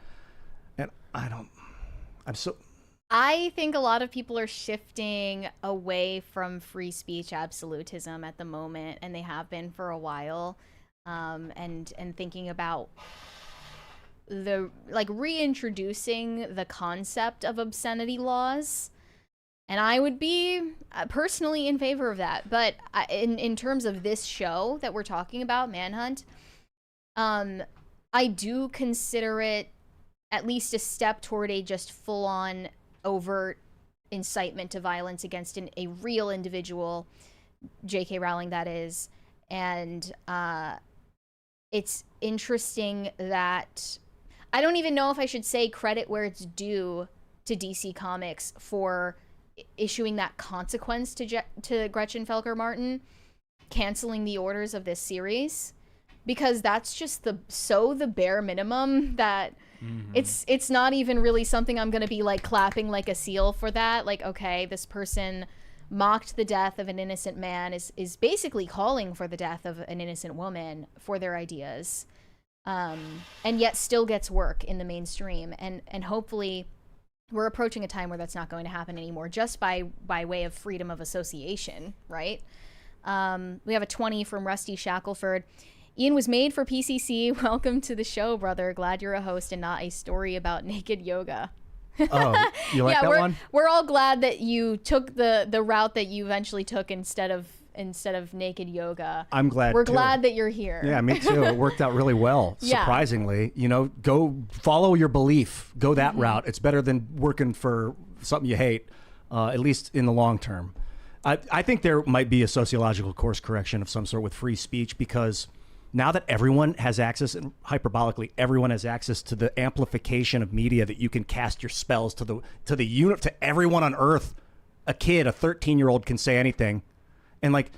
I think a lot of people are shifting away from free speech absolutism at the moment, and they have been for a while, and thinking about reintroducing the concept of obscenity laws. And I would be personally in favor of that. But in terms of this show that we're talking about, Manhunt, I do consider it at least a step toward a just full-on overt incitement to violence against a real individual, J.K. Rowling, that is. And it's interesting that I don't even know if I should say credit where it's due to DC Comics for issuing that consequence to Gretchen Felker Martin, canceling the orders of this series, because that's just the bare minimum that it's not even really something I'm gonna be like clapping like a seal for that. Like, okay, this person mocked the death of an innocent man, is basically calling for the death of an innocent woman for their ideas, and yet still gets work in the mainstream, and hopefully we're approaching a time where that's not going to happen anymore, just by way of freedom of association, right? We have a 20 from Rusty Shackelford. Ian was made for PCC. Welcome to the show, brother. Glad you're a host and not a story about naked yoga. Oh, you like that one? We're all glad that you took the route that you eventually took instead of naked yoga. I'm glad. We're too. glad that you're here. Yeah, me too. It worked out really well. Yeah. Surprisingly, go follow your belief. Go that route. It's better than working for something you hate, at least in the long term. I think there might be a sociological course correction of some sort with free speech, because now that everyone has access, and hyperbolically, everyone has access to the amplification of media that you can cast your spells to everyone on Earth. A kid, a 13-year-old can say anything. And like,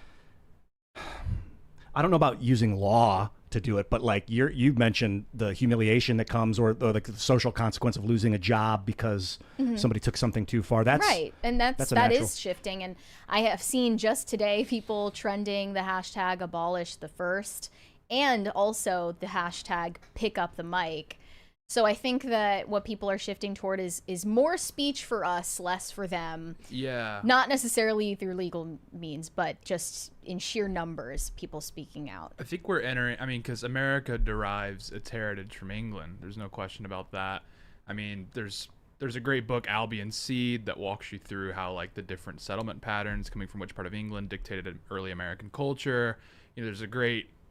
I don't know about using law to do it, but like you mentioned the humiliation that comes, or the social consequence of losing a job because somebody took something too far. That's right, and that natural. is shifting. And I have seen just today people trending the hashtag abolish the first, and also the hashtag pick up the mic. So I think that what people are shifting toward is more speech for us, less for them. Yeah. Not necessarily through legal means, but just in sheer numbers, people speaking out. I think we're entering, I mean, because America derives its heritage from England. There's no question about that. I mean, there's a great book, Albion Seed, that walks you through how like the different settlement patterns coming from which part of England dictated early American culture. You know,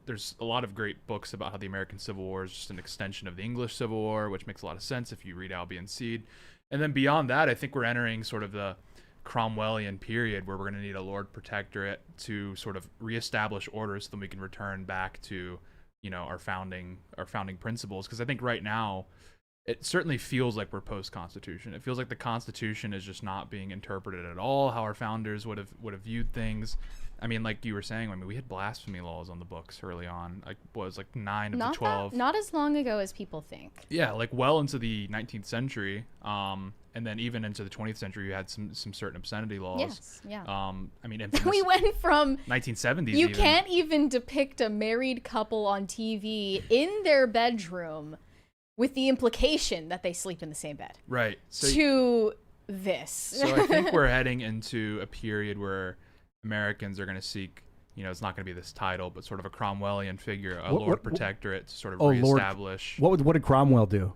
there's a lot of great books about how the American Civil War is just an extension of the English Civil War, which makes a lot of sense if you read Albion Seed. And then beyond that, I think we're entering sort of the Cromwellian period where we're going to need a Lord Protectorate to sort of reestablish order so that we can return back to, you know, our founding principles. Because I think right now, it certainly feels like we're post-Constitution. It feels like the Constitution is just not being interpreted at all how our founders would have viewed things. I mean, like you were saying, I mean, we had blasphemy laws on the books early on. Like, was like 9 of the 12. Not as long ago as people think. Yeah, like well into the 19th century, and then even into the 20th century, you had some certain obscenity laws. Yes, yeah. I mean, We went from 1970s. You can't even depict a married couple on TV in their bedroom with the implication that they sleep in the same bed. Right. To this. So I think we're heading into a period where Americans are going to seek, you know, it's not going to be this title, but sort of a Cromwellian figure, a Lord Protectorate to sort of reestablish. What did Cromwell do?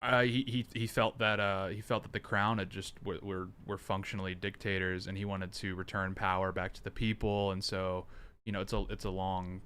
He felt that the crown had just were functionally dictators, and he wanted to return power back to the people. And so, you know, it's a long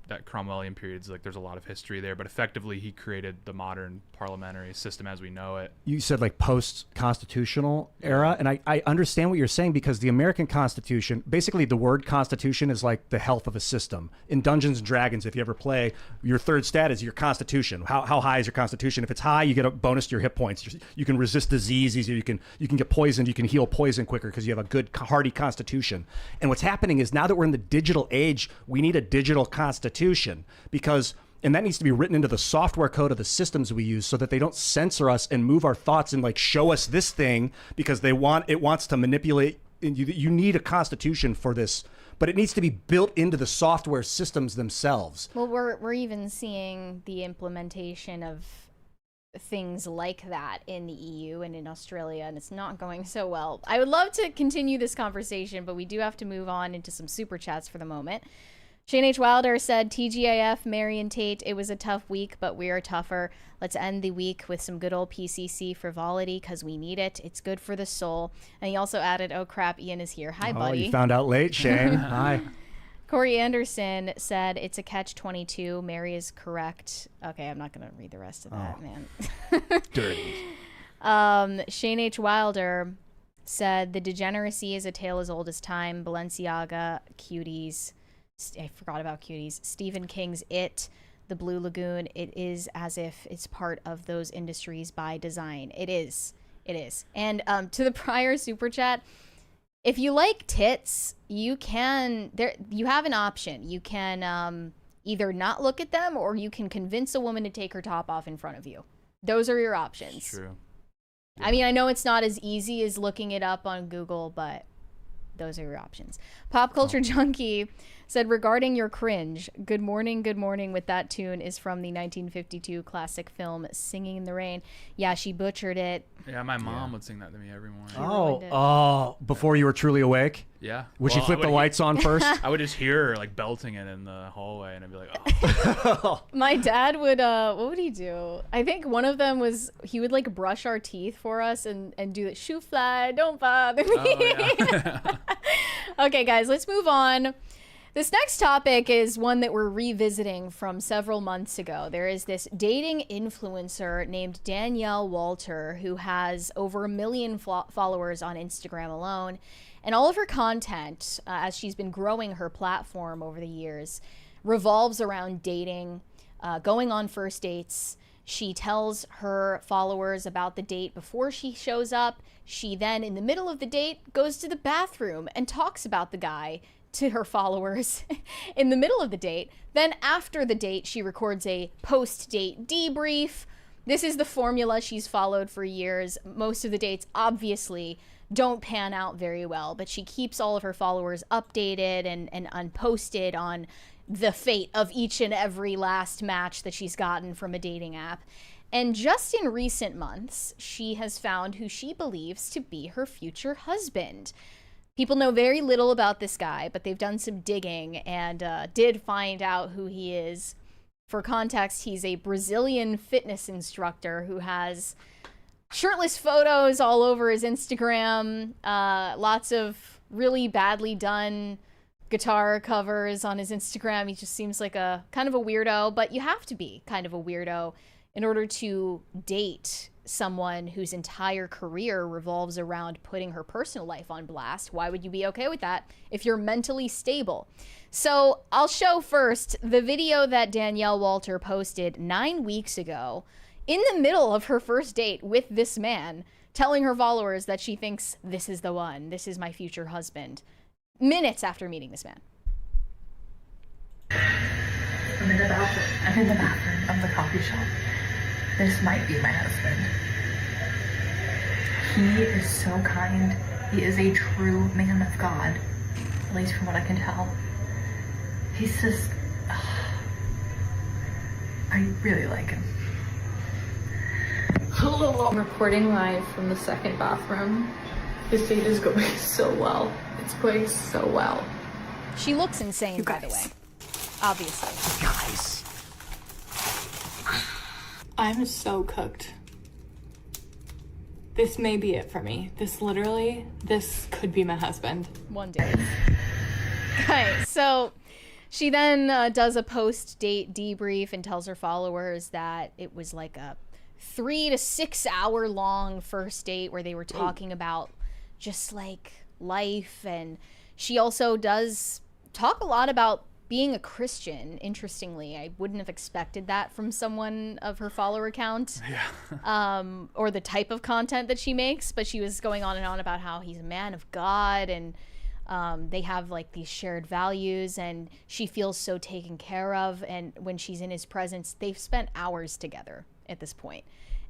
that Cromwellian period is like there's a lot of history there, but effectively he created the modern parliamentary system as we know it. You said like post-constitutional era, and I understand what you're saying, because the American Constitution, basically the word constitution is like the health of a system. In Dungeons and Dragons, if you ever play, your third stat is your constitution. How high is your constitution? If it's high, you get a bonus to your hit points. You can resist disease easier. You can get poisoned. You can heal poison quicker because you have a good hardy constitution. And what's happening is now that we're in the digital age, we need a digital constitution, and that needs to be written into the software code of the systems we use so that they don't censor us and move our thoughts and like show us this thing because it wants to manipulate. You need a constitution for this, but it needs to be built into the software systems themselves. Well, we're even seeing the implementation of things like that in the EU and in Australia, and it's not going so well. I would love to continue this conversation, but we do have to move on into some super chats for the moment. Shane H. Wilder said, TGIF, Marion Tate, it was a tough week, but we are tougher. Let's end the week with some good old PCC frivolity because we need it. It's good for the soul. And he also added, oh crap, Ian is here. Hi, buddy. You found out late, Shane. Hi. Corey Anderson said, it's a catch-22. Mary is correct. Okay, I'm not going to read the rest of that, man. Dirty. Shane H. Wilder said, the degeneracy is a tale as old as time. Balenciaga, cuties. I forgot about cuties. Stephen King's It, The Blue Lagoon. It is as if it's part of those industries by design. It is. And to the prior super chat, if you like tits, you have an option. You can either not look at them, or you can convince a woman to take her top off in front of you. Those are your options. It's true. Yeah. I mean, I know it's not as easy as looking it up on Google, but those are your options. Pop Culture Junkie said, regarding your cringe, good morning with that tune is from the 1952 classic film Singing in the Rain. Yeah, she butchered it. Yeah, my mom would sing that to me every morning. Oh, before you were truly awake? Yeah. Would she flip the lights on first? I would just hear her like belting it in the hallway, and I'd be like, oh. My dad would, what would he do? I think one of them was, he would like brush our teeth for us and do the shoo fly, don't bother me. Oh, yeah. Okay, guys, let's move on. This next topic is one that we're revisiting from several months ago. There is this dating influencer named Danielle Walter who has over 1 million followers on Instagram alone. And all of her content, as she's been growing her platform over the years, revolves around dating, going on first dates. She tells her followers about the date before she shows up. She then, in the middle of the date, goes to the bathroom and talks about the guy to her followers in the middle of the date. Then after the date, she records a post-date debrief. This is the formula she's followed for years. Most of the dates obviously don't pan out very well, but she keeps all of her followers updated and unposted on the fate of each and every last match that she's gotten from a dating app. And just in recent months, she has found who she believes to be her future husband. People know very little about this guy, but they've done some digging and did find out who he is. For context, he's a Brazilian fitness instructor who has shirtless photos all over his Instagram, lots of really badly done guitar covers on his Instagram. He just seems like a kind of a weirdo, but you have to be kind of a weirdo in order to date someone whose entire career revolves around putting her personal life on blast. Why would you be okay with that if you're mentally stable? So I'll show first the video that Danielle Walter posted 9 weeks ago in the middle of her first date with this man, telling her followers that she thinks this is the one, this is my future husband, minutes after meeting this man. I'm in the bathroom of the coffee shop. This might be my husband. He is so kind. He is a true man of God, at least from what I can tell. He's just, I really like him. I'm recording live from the second bathroom. This date is going so well. It's going so well. She looks insane, by the way. Obviously. Guys. I'm so cooked. This may be it for me. This could be my husband. One day. Okay, so she then does a post-date debrief and tells her followers that it was like a 3 to 6 hour long first date where they were talking about just like life. And she also does talk a lot about being a Christian. Interestingly, I wouldn't have expected that from someone of her follower count. Yeah. Or the type of content that she makes, but she was going on and on about how he's a man of God and they have like these shared values and she feels so taken care of. And when she's in his presence, they've spent hours together at this point.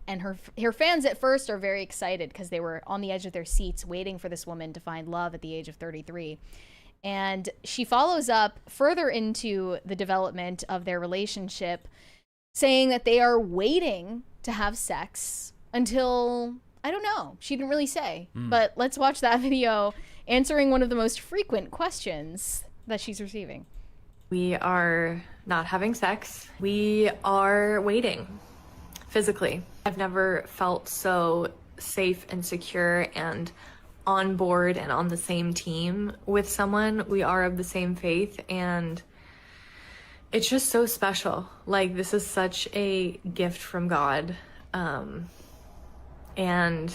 And her fans at first are very excited because they were on the edge of their seats waiting for this woman to find love at the age of 33. And she follows up further into the development of their relationship, saying that they are waiting to have sex until, I don't know, she didn't really say. But let's watch that video answering one of the most frequent questions that she's receiving. We are not having sex. We are waiting physically. I've never felt so safe and secure and on board and on the same team with someone. We are of the same faith and it's just so special. Like, this is such a gift from God. And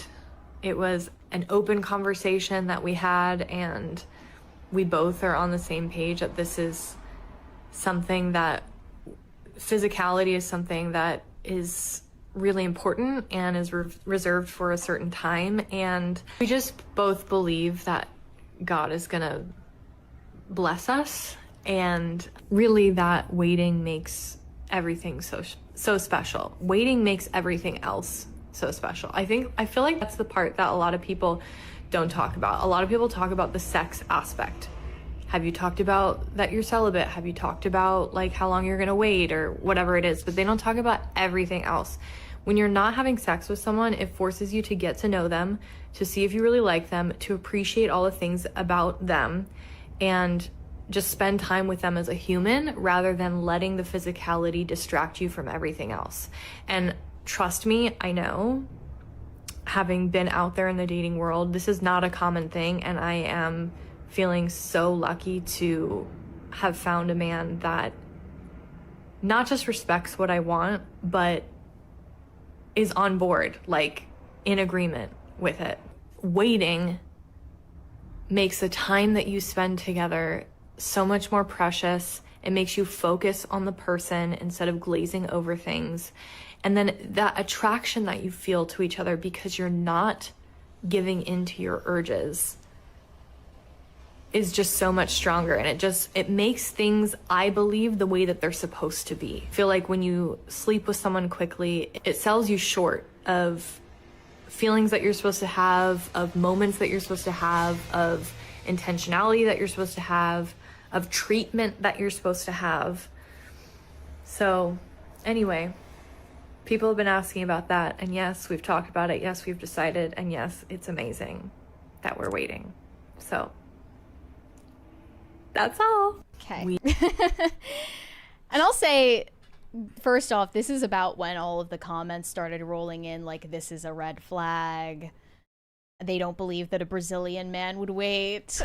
it was an open conversation that we had, and we both are on the same page that this is something that physicality is something that is really important and is reserved for a certain time. And we just both believe that God is gonna bless us, and really that waiting makes everything so special. Waiting makes everything else so special. I feel like that's the part that a lot of people don't talk about. A lot of people talk about the sex aspect. Have you talked about that you're celibate? Have you talked about like how long you're gonna wait or whatever it is? But they don't talk about everything else. When you're not having sex with someone, it forces you to get to know them, to see if you really like them, to appreciate all the things about them, and just spend time with them as a human rather than letting the physicality distract you from everything else. And trust me, I know, having been out there in the dating world, this is not a common thing, and I am feeling so lucky to have found a man that not just respects what I want, but is on board, like in agreement with it. Waiting makes the time that you spend together so much more precious It makes you focus on the person instead of glazing over things. And then that attraction that you feel to each other because you're not giving into your urges is just so much stronger. And it makes things, I believe, the way that they're supposed to be. I feel like when you sleep with someone quickly, it sells you short of feelings that you're supposed to have, of moments that you're supposed to have, of intentionality that you're supposed to have, of treatment that you're supposed to have. So anyway, people have been asking about that, and yes, we've talked about it, yes, we've decided, and yes, it's amazing that we're waiting. So that's all. Okay. And I'll say, first off, this is about when all of the comments started rolling in, like, this is a red flag. They don't believe that a Brazilian man would wait.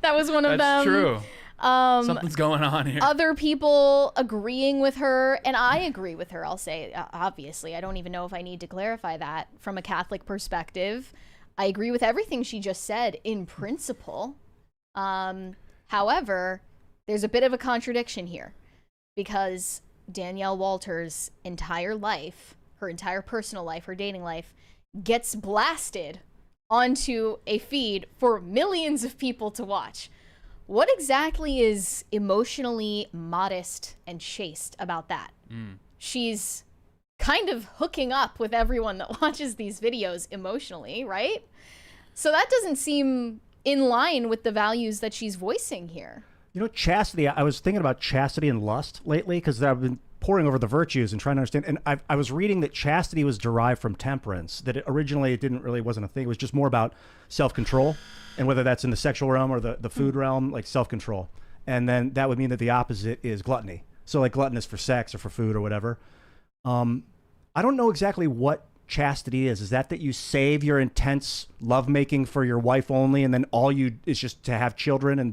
That was one of them. That's true. Something's going on here. Other people agreeing with her, and I agree with her, I'll say, obviously. I don't even know if I need to clarify that from a Catholic perspective. I agree with everything she just said in principle. However, there's a bit of a contradiction here because Danielle Walters' entire life, her entire personal life, her dating life, gets blasted onto a feed for millions of people to watch. What exactly is emotionally modest and chaste about that? She's kind of hooking up with everyone that watches these videos emotionally, right? So that doesn't seem in line with the values that she's voicing here. You know, chastity, I was thinking about chastity and lust lately because I've been poring over the virtues and trying to understand. And I was reading that chastity was derived from temperance, that originally it wasn't a thing. It was just more about self-control, and whether that's in the sexual realm or the food realm, like self-control. And then that would mean that the opposite is gluttony. So like gluttonous for sex or for food or whatever. I don't know exactly what chastity is. Is that you save your intense lovemaking for your wife only, and then all you is just to have children?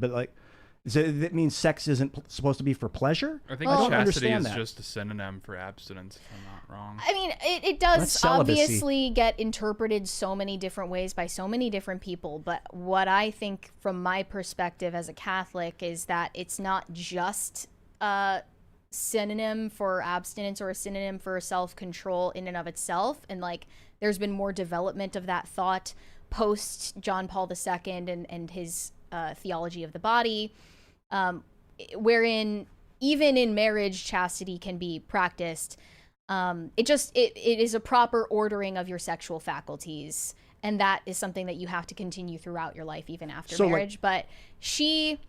That means sex isn't supposed to be for pleasure? I think chastity is just a synonym for abstinence, if I'm not wrong. I mean, it does obviously get interpreted so many different ways by so many different people, but what I think from my perspective as a Catholic is that it's not just a synonym for abstinence or a synonym for self-control in and of itself, and like there's been more development of that thought post John Paul II and his theology of the body, wherein even in marriage chastity can be practiced. It is a proper ordering of your sexual faculties, and that is something that you have to continue throughout your life even after marriage. But she,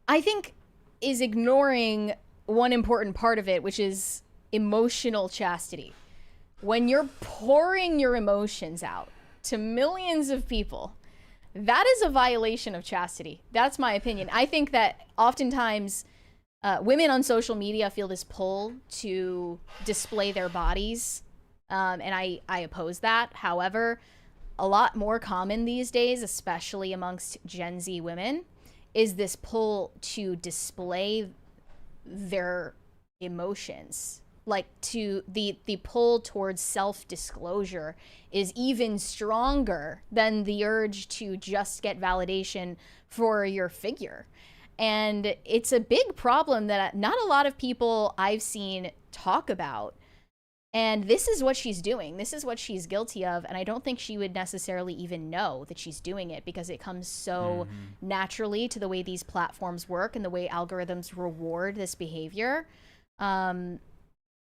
I think, is ignoring one important part of it, which is emotional chastity. When you're pouring your emotions out to millions of people, that is a violation of chastity. That's my opinion. I think that oftentimes women on social media feel this pull to display their bodies, and I oppose that. However, a lot more common these days, especially amongst Gen Z women, is this pull to display their emotions. Like the pull towards self-disclosure is even stronger than the urge to just get validation for your figure. And it's a big problem that not a lot of people I've seen talk about. And this is what she's doing. This is what she's guilty of. And I don't think she would necessarily even know that she's doing it because it comes so naturally to the way these platforms work and the way algorithms reward this behavior.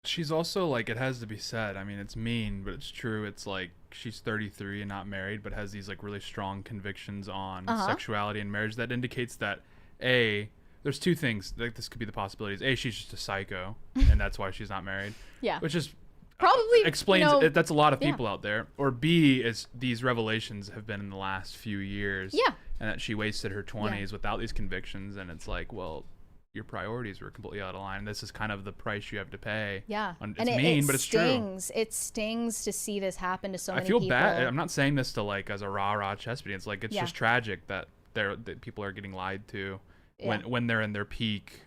She's also, like, it has to be said, I mean, it's mean, but it's true. It's like she's 33 and not married, but has these like really strong convictions on sexuality and marriage. That indicates that there's two things, like this could be the possibilities. She's just a psycho and that's why she's not married. Yeah. Which is probably explains that's a lot of people out there. Or B is these revelations have been in the last few years. Yeah. And that she wasted her 20s without these convictions, and it's like, well, your priorities were completely out of line. This is kind of the price you have to pay. Yeah. It's mean, but it's true. It stings to see this happen to so many people. people. I feel bad. I'm not saying this to like as a rah-rah chest beating. It's like, it's just tragic that that people are getting lied to when they're in their peak.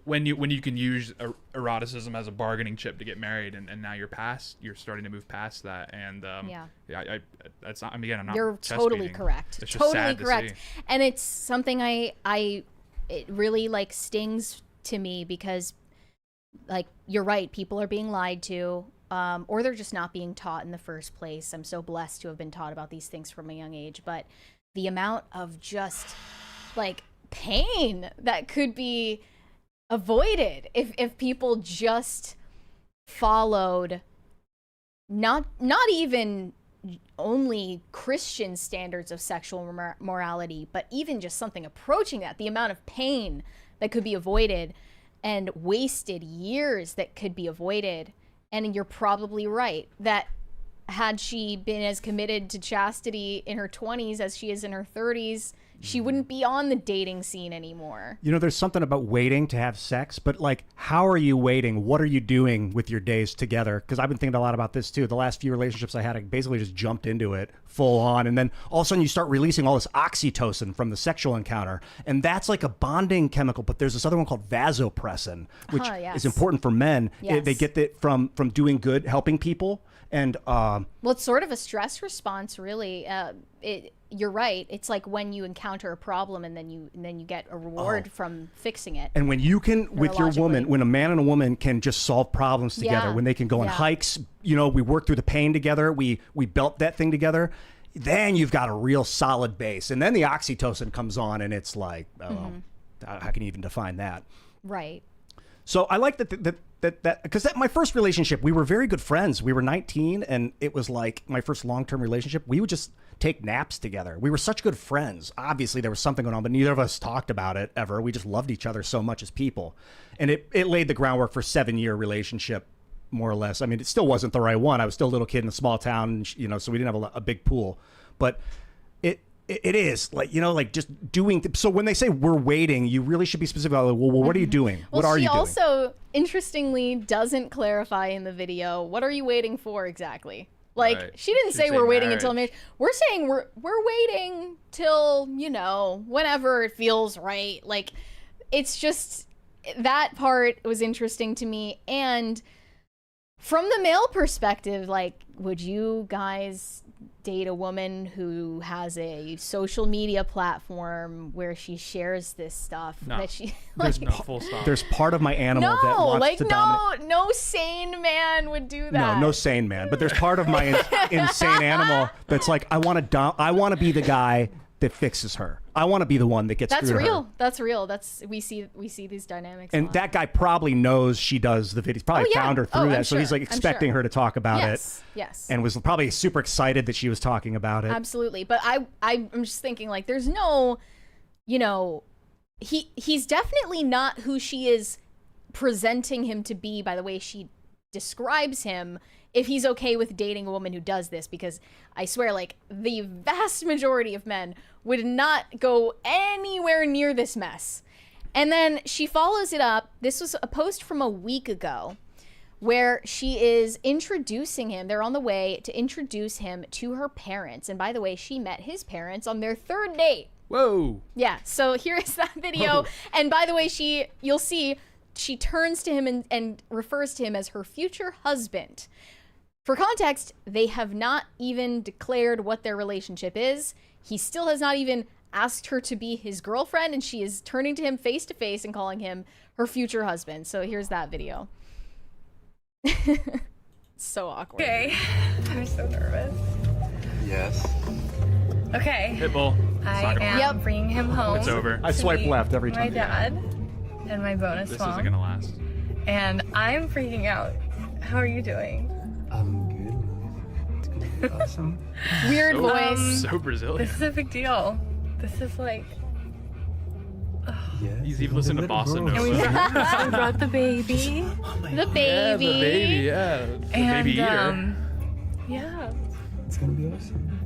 When you can use eroticism as a bargaining chip to get married, and now you're starting to move past that. And that's not, again, I'm not. You're totally correct. It's just totally correct. And it's something I it really like stings to me because like you're right, people are being lied to, or they're just not being taught in the first place. I'm so blessed to have been taught about these things from a young age, but the amount of just like pain that could be avoided if people just followed not even only Christian standards of sexual morality, but even just something approaching that, the amount of pain that could be avoided and wasted years that could be avoided. And you're probably right that had she been as committed to chastity in her 20s as she is in her 30s, she wouldn't be on the dating scene anymore. You know, there's something about waiting to have sex, but like, how are you waiting? What are you doing with your days together? Because I've been thinking a lot about this too. The last few relationships I had, I basically just jumped into it full on. And then all of a sudden you start releasing all this oxytocin from the sexual encounter. And that's like a bonding chemical. But there's this other one called vasopressin, which yes. is important for men. Yes. They get it from doing good, helping people. And well, it's sort of a stress response, really. You're right. It's like when you encounter a problem and then you get a reward from fixing it. And when you can, with your woman, when a man and a woman can just solve problems together, Yeah. when they can go on hikes, you know, we work through the pain together, we built that thing together, then you've got a real solid base. And then the oxytocin comes on and it's like, oh, how can you even define that? Right. So I like that because my first relationship, we were very good friends. We were 19 and it was like my first long-term relationship. We would just take naps together. We were such good friends. Obviously there was something going on, but neither of us talked about it ever. We just loved each other so much as people. And it laid the groundwork for a 7-year relationship, more or less. I mean, it still wasn't the right one. I was still a little kid in a small town, you know, so we didn't have a big pool. But it is like, you know, like just doing. So when they say we're waiting, you really should be specific. Well, what are you doing? Well, what are you doing? She also, interestingly, doesn't clarify in the video, what are you waiting for exactly? Like, Right. she didn't She'd say say we're waiting marriage. until marriage. We're saying we're waiting till, you know, whenever it feels right. Like, it's just, that part was interesting to me. And from the male perspective, like, would you guys date a woman who has a social media platform where she shares this stuff No. that she There's like, no full stop. There's part of my animal that no, wants like to dominate. no sane man would do that. No sane man. But there's part of my insane animal that's like, I want to be the guy that fixes her. I want to be the one that gets That's through to real. her. That's real. We see these dynamics. a And lot. that guy probably knows she does the videos. Probably Oh, yeah. found her through Oh, that. I'm So he's sure. like I'm expecting sure. her to talk about yes, it. yes, And was probably super excited that she was talking about it. absolutely. But I'm just thinking, like, there's no, you know, he's definitely not who she is presenting him to be by the way she describes him, if he's okay with dating a woman who does this, because I swear, like, the vast majority of men would not go anywhere near this mess. And then she follows it up. This was a post from a week ago where she is introducing him. They're on the way to introduce him to her parents. And by the way, she met his parents on their third date. Whoa. Yeah, so here is that video. And by the way, you'll see she turns to him and refers to him as her future husband. For context, they have not even declared what their relationship is. He still has not even asked her to be his girlfriend, and she is turning to him face to face and calling him her future husband. So here's that video. So awkward. Okay. I'm so nervous. Yes. Okay. Pitbull. I Soccer am ball. Yep. bringing him home. It's over. I swipe meet left every My time. dad and my bonus This mom. isn't gonna last. And I'm freaking out. How are you doing? I'm good. It's gonna be awesome. Weird voice. So Brazilian. This is a big deal. This is like. Yeah. He's even listening to Bossa And we Nova. we brought the baby. The baby. Yeah, the baby, yeah. The And baby eater. yeah. It's gonna be awesome.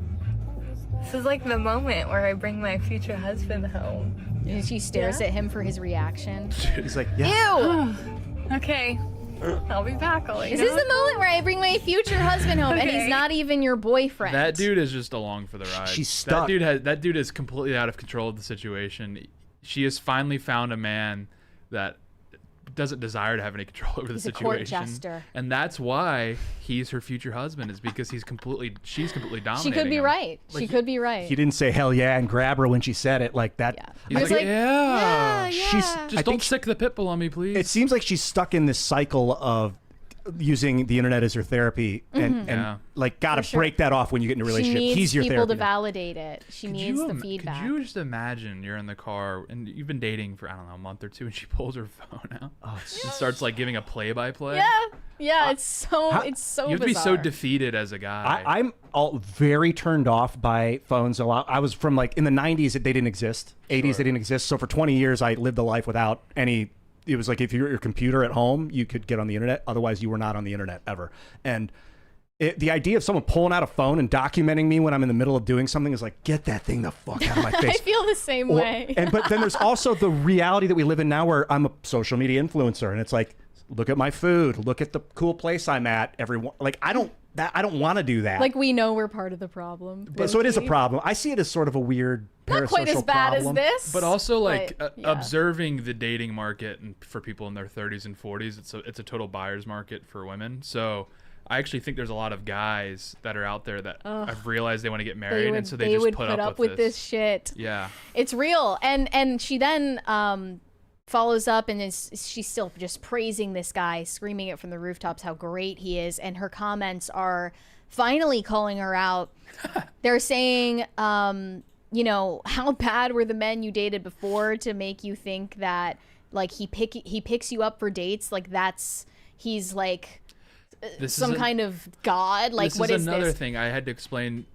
This is like the moment where I bring my future husband home. And she stares at him for his reaction. He's like, yeah. Ew! Okay. I'll be back. I'll let you Is this know. the moment where I bring my future husband home and he's Okay. not even your boyfriend? That dude is just along for the ride. She's stuck. That dude is completely out of control of the situation. She has finally found a man that doesn't desire to have any control over the He's a court situation. jester. And that's why he's her future husband, is because she's completely dominating She could be him. right. She could be right. He didn't say hell yeah and grab her when she said it like that. Yeah. He's He was like, like, yeah. She's yeah. Just don't stick the pit bull on me, please. It seems like she's stuck in this cycle of using the internet as her therapy and Yeah. like gotta For sure. break that off when you get in a She relationship. needs He's your people therapy to now. validate it. She needs the Could feedback. you just imagine you're in the car and you've been dating for, I don't know, a month or two, and she pulls her phone out and starts like giving a play-by-play? Yeah, it's so You have to be so bizarre. defeated as a guy. I'm all very turned off by phones a lot. I was from like in the 90s, they didn't exist. 80s, they didn't exist. So for 20 years, I lived a life without any. It was like if you were at your computer at home, you could get on the internet. Otherwise, you were not on the internet ever. And the idea of someone pulling out a phone and documenting me when I'm in the middle of doing something is like, get that thing the fuck out of my I face. feel the same way. But then there's also the reality that we live in now where I'm a social media influencer, and it's like, look at my food, look at the cool place I'm at. Everyone, like, I don't want to do that. Like, we know we're part of the problem. So it is a low-key. problem. I see it as sort of a weird Not quite as parasocial bad problem. as this. But also, like, but, yeah. observing the dating market and for people in their 30s and 40s, it's a total buyer's market for women. So I actually think there's a lot of guys that are out there that have realized they want to get married, and so they just would put up with this shit. Yeah. It's real. And she then follows up and she's still just praising this guy, screaming it from the rooftops how great he is, and her comments are finally calling her out. They're saying, you know, how bad were the men you dated before to make you think that like he picks you up for dates, like he's like some kind of god, like what is another this? thing I had to explain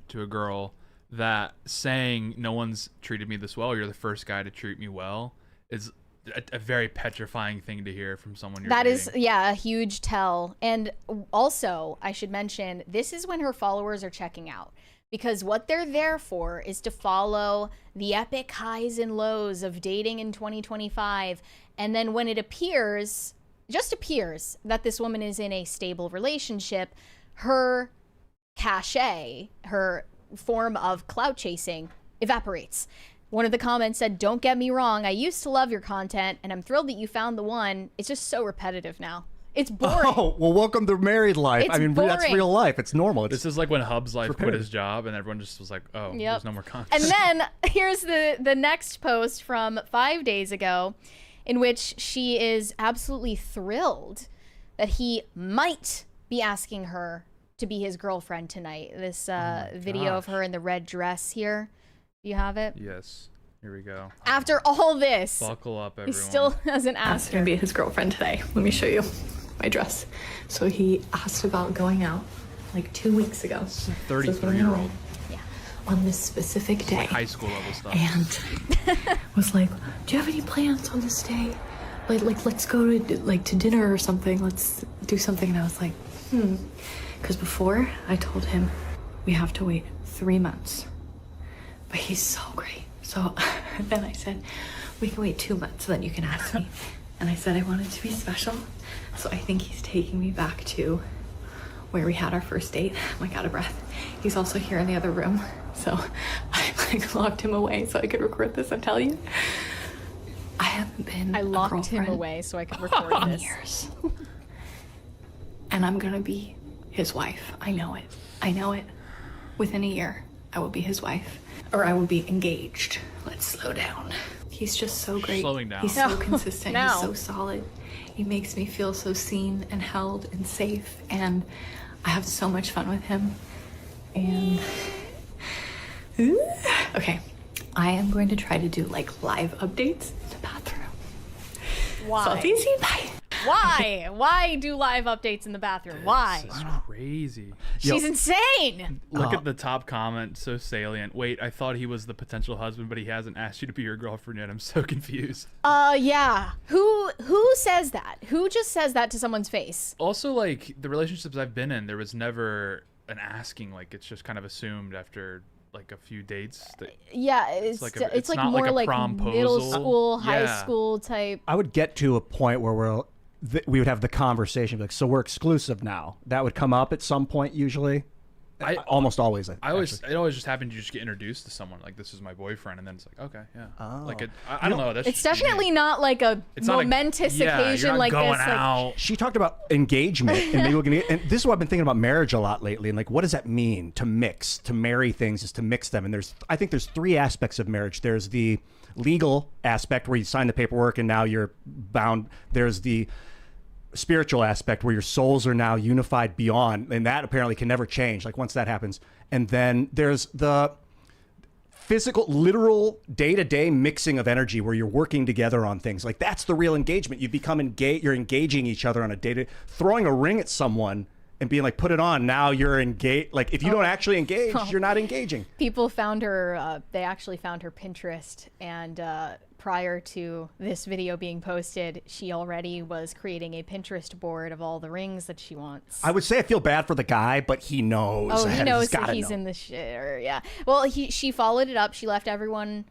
to a girl that saying no one's treated me this well, you're the first guy to treat me well, is a very petrifying thing to hear from someone you're That dating. is, yeah, a huge tell. And also, I should mention, this is when her followers are checking out. Because what they're there for is to follow the epic highs and lows of dating in 2025. And then when it appears, just appears, that this woman is in a stable relationship, her cachet, her form of clout chasing, evaporates. One of the comments said, "Don't get me wrong, I used to love your content, and I'm thrilled that you found the one. It's just so repetitive now. It's boring." Oh, well, welcome to married life. It's I mean, that's boring. real life. It's normal. This is like when Hub's life quit repetitive. his job and everyone just was like, oh, Yep. there's no more content. And then here's the next post from 5 days ago, in which she is absolutely thrilled that he might be asking her to be his girlfriend tonight. This video of her in the red dress here. Do you have it? Yes. Here we go. After all this, Buckle up, he everyone. still hasn't asked asked him her. to be his girlfriend today. Let me show you my dress. So he asked about going out like 2 weeks ago. 33-year-old. On this specific day. High school level stuff. And was like, "Do you have any plans on this day? Like let's go to dinner or something. Let's do something." And I was like, because before I told him we have to wait 3 months. But he's so great. So then I said, we can wait 2 months, so then you can ask me. And I said I wanted to be special. So I think he's taking me back to where we had our first date. I'm like out of breath. He's also here in the other room. So I like locked him away so I could record this and tell you. I haven't been I a locked him girlfriend away so I could record in this. years. And I'm gonna be his wife. I know it. I know it. Within a year, I will be his wife. Or I will be engaged. Let's slow down. He's just so great. Slowing down. He's so consistent. No. He's so solid. He makes me feel so seen and held and safe. And I have so much fun with him. And okay, I am going to try to do like live updates in the bathroom. Why? So it's easy. Bye. Why? Why do live updates in the bathroom? Why? This is crazy. She's insane. Look at the top comment, so salient. Wait, I thought he was the potential husband, but he hasn't asked you to be your girlfriend yet. I'm so confused. Yeah. Who says that? Who just says that to someone's face? Also, like, the relationships I've been in, there was never an asking. Like, it's just kind of assumed after like a few dates. That Yeah, it's like it's like not like more a like middle promposal. school, high Yeah. school type. I would get to a point where we would have the conversation like, so we're exclusive now. That would come up at some point usually. almost always. It always just happened. You just get introduced to someone like, this is my boyfriend, and then it's like, okay, yeah. Oh. Like I don't know. That's It's definitely not like a momentous occasion you're not like going this. out. She talked about engagement, and maybe we're gonna. And this is what I've been thinking about marriage a lot lately. And like, what does that mean to mix? To marry things is to mix them. And I think there's three aspects of marriage. There's the legal aspect where you sign the paperwork and now you're bound. There's the spiritual aspect where your souls are now unified beyond, and that apparently can never change, like once that happens. And then there's the physical, literal day-to-day mixing of energy where you're working together on things. Like, that's the real engagement. You become you're engaging each other on a day-to-day. Throwing a ring at someone and being like, put it on, now you're engaged. Like, if you don't actually engage, you're not engaging. People found her, they actually found her Pinterest, and prior to this video being posted, she already was creating a Pinterest board of all the rings that she wants. I would say I feel bad for the guy, but he knows. Oh, he knows that he's in the shit. Yeah. Well, she followed it up. She left everyone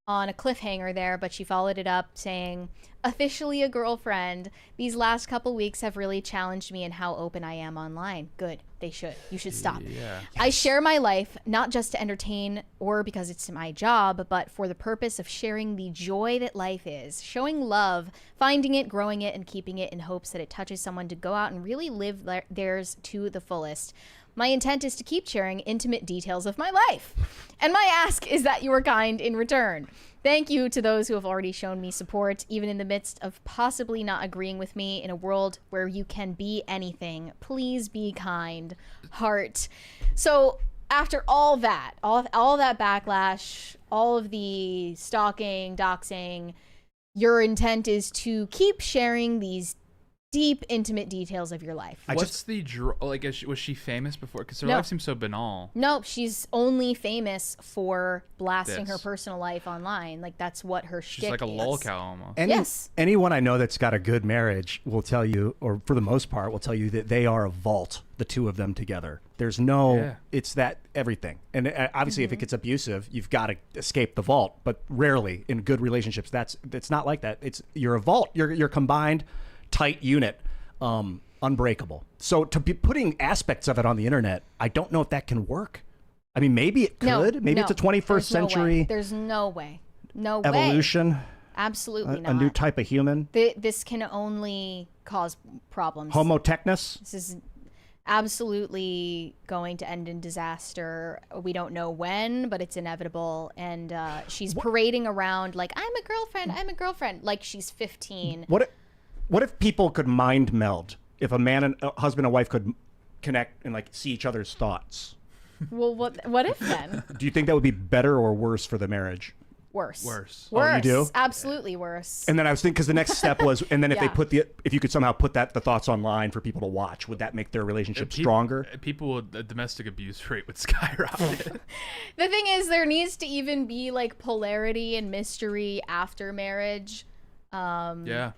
on a cliffhanger there, but she followed it up saying, officially a girlfriend. These last couple weeks have really challenged me in how open I am online. Good. They should. You should stop. Yeah. I share my life, not just to entertain or because it's my job, but for the purpose of sharing the joy that life is, showing love, finding it, growing it, and keeping it in hopes that it touches someone to go out and really live theirs to the fullest. My intent is to keep sharing intimate details of my life. And my ask is that you are kind in return. Thank you to those who have already shown me support, even in the midst of possibly not agreeing with me in a world where you can be anything. Please be kind. Heart. So after all that, all that backlash, all of the stalking, doxing, your intent is to keep sharing these deep, intimate details of your life. What's the like? Was she famous before? Because her No. life seems so banal. Nope, she's only famous for blasting her This. personal life online. Like, that's what her shtick She's like a is. lolcow almost. Yes. Anyone I know that's got a good marriage will tell you, or for the most part, will tell you that they are a vault, the two of them together. There's no, Yeah. it's that everything. And obviously, if it gets abusive, you've got to escape the vault. But rarely in good relationships, it's not like that. You're a vault. You're combined, tight unit, unbreakable. So to be putting aspects of it on the internet, I don't know if that can work. I mean, maybe it could. Maybe it's a 21st century There's no way. No way. evolution. Absolutely not. A new type of human. This can only cause problems. Homo technus. This is absolutely going to end in disaster. We don't know when, but it's inevitable. And she's parading around like, I'm a girlfriend, like she's 15. What if people could mind meld? If a man and a husband and wife could connect and like see each other's thoughts? Well, what if then? Do you think that would be better or worse for the marriage? Worse. Worse. Worse. Oh, you do? Absolutely worse. And then I was thinking, because the next step was, and then if Yeah. if you could somehow put the thoughts online for people to watch, would that make their relationship stronger? The domestic abuse rate would skyrocket. The thing is, there needs to even be like polarity and mystery after marriage. Yeah.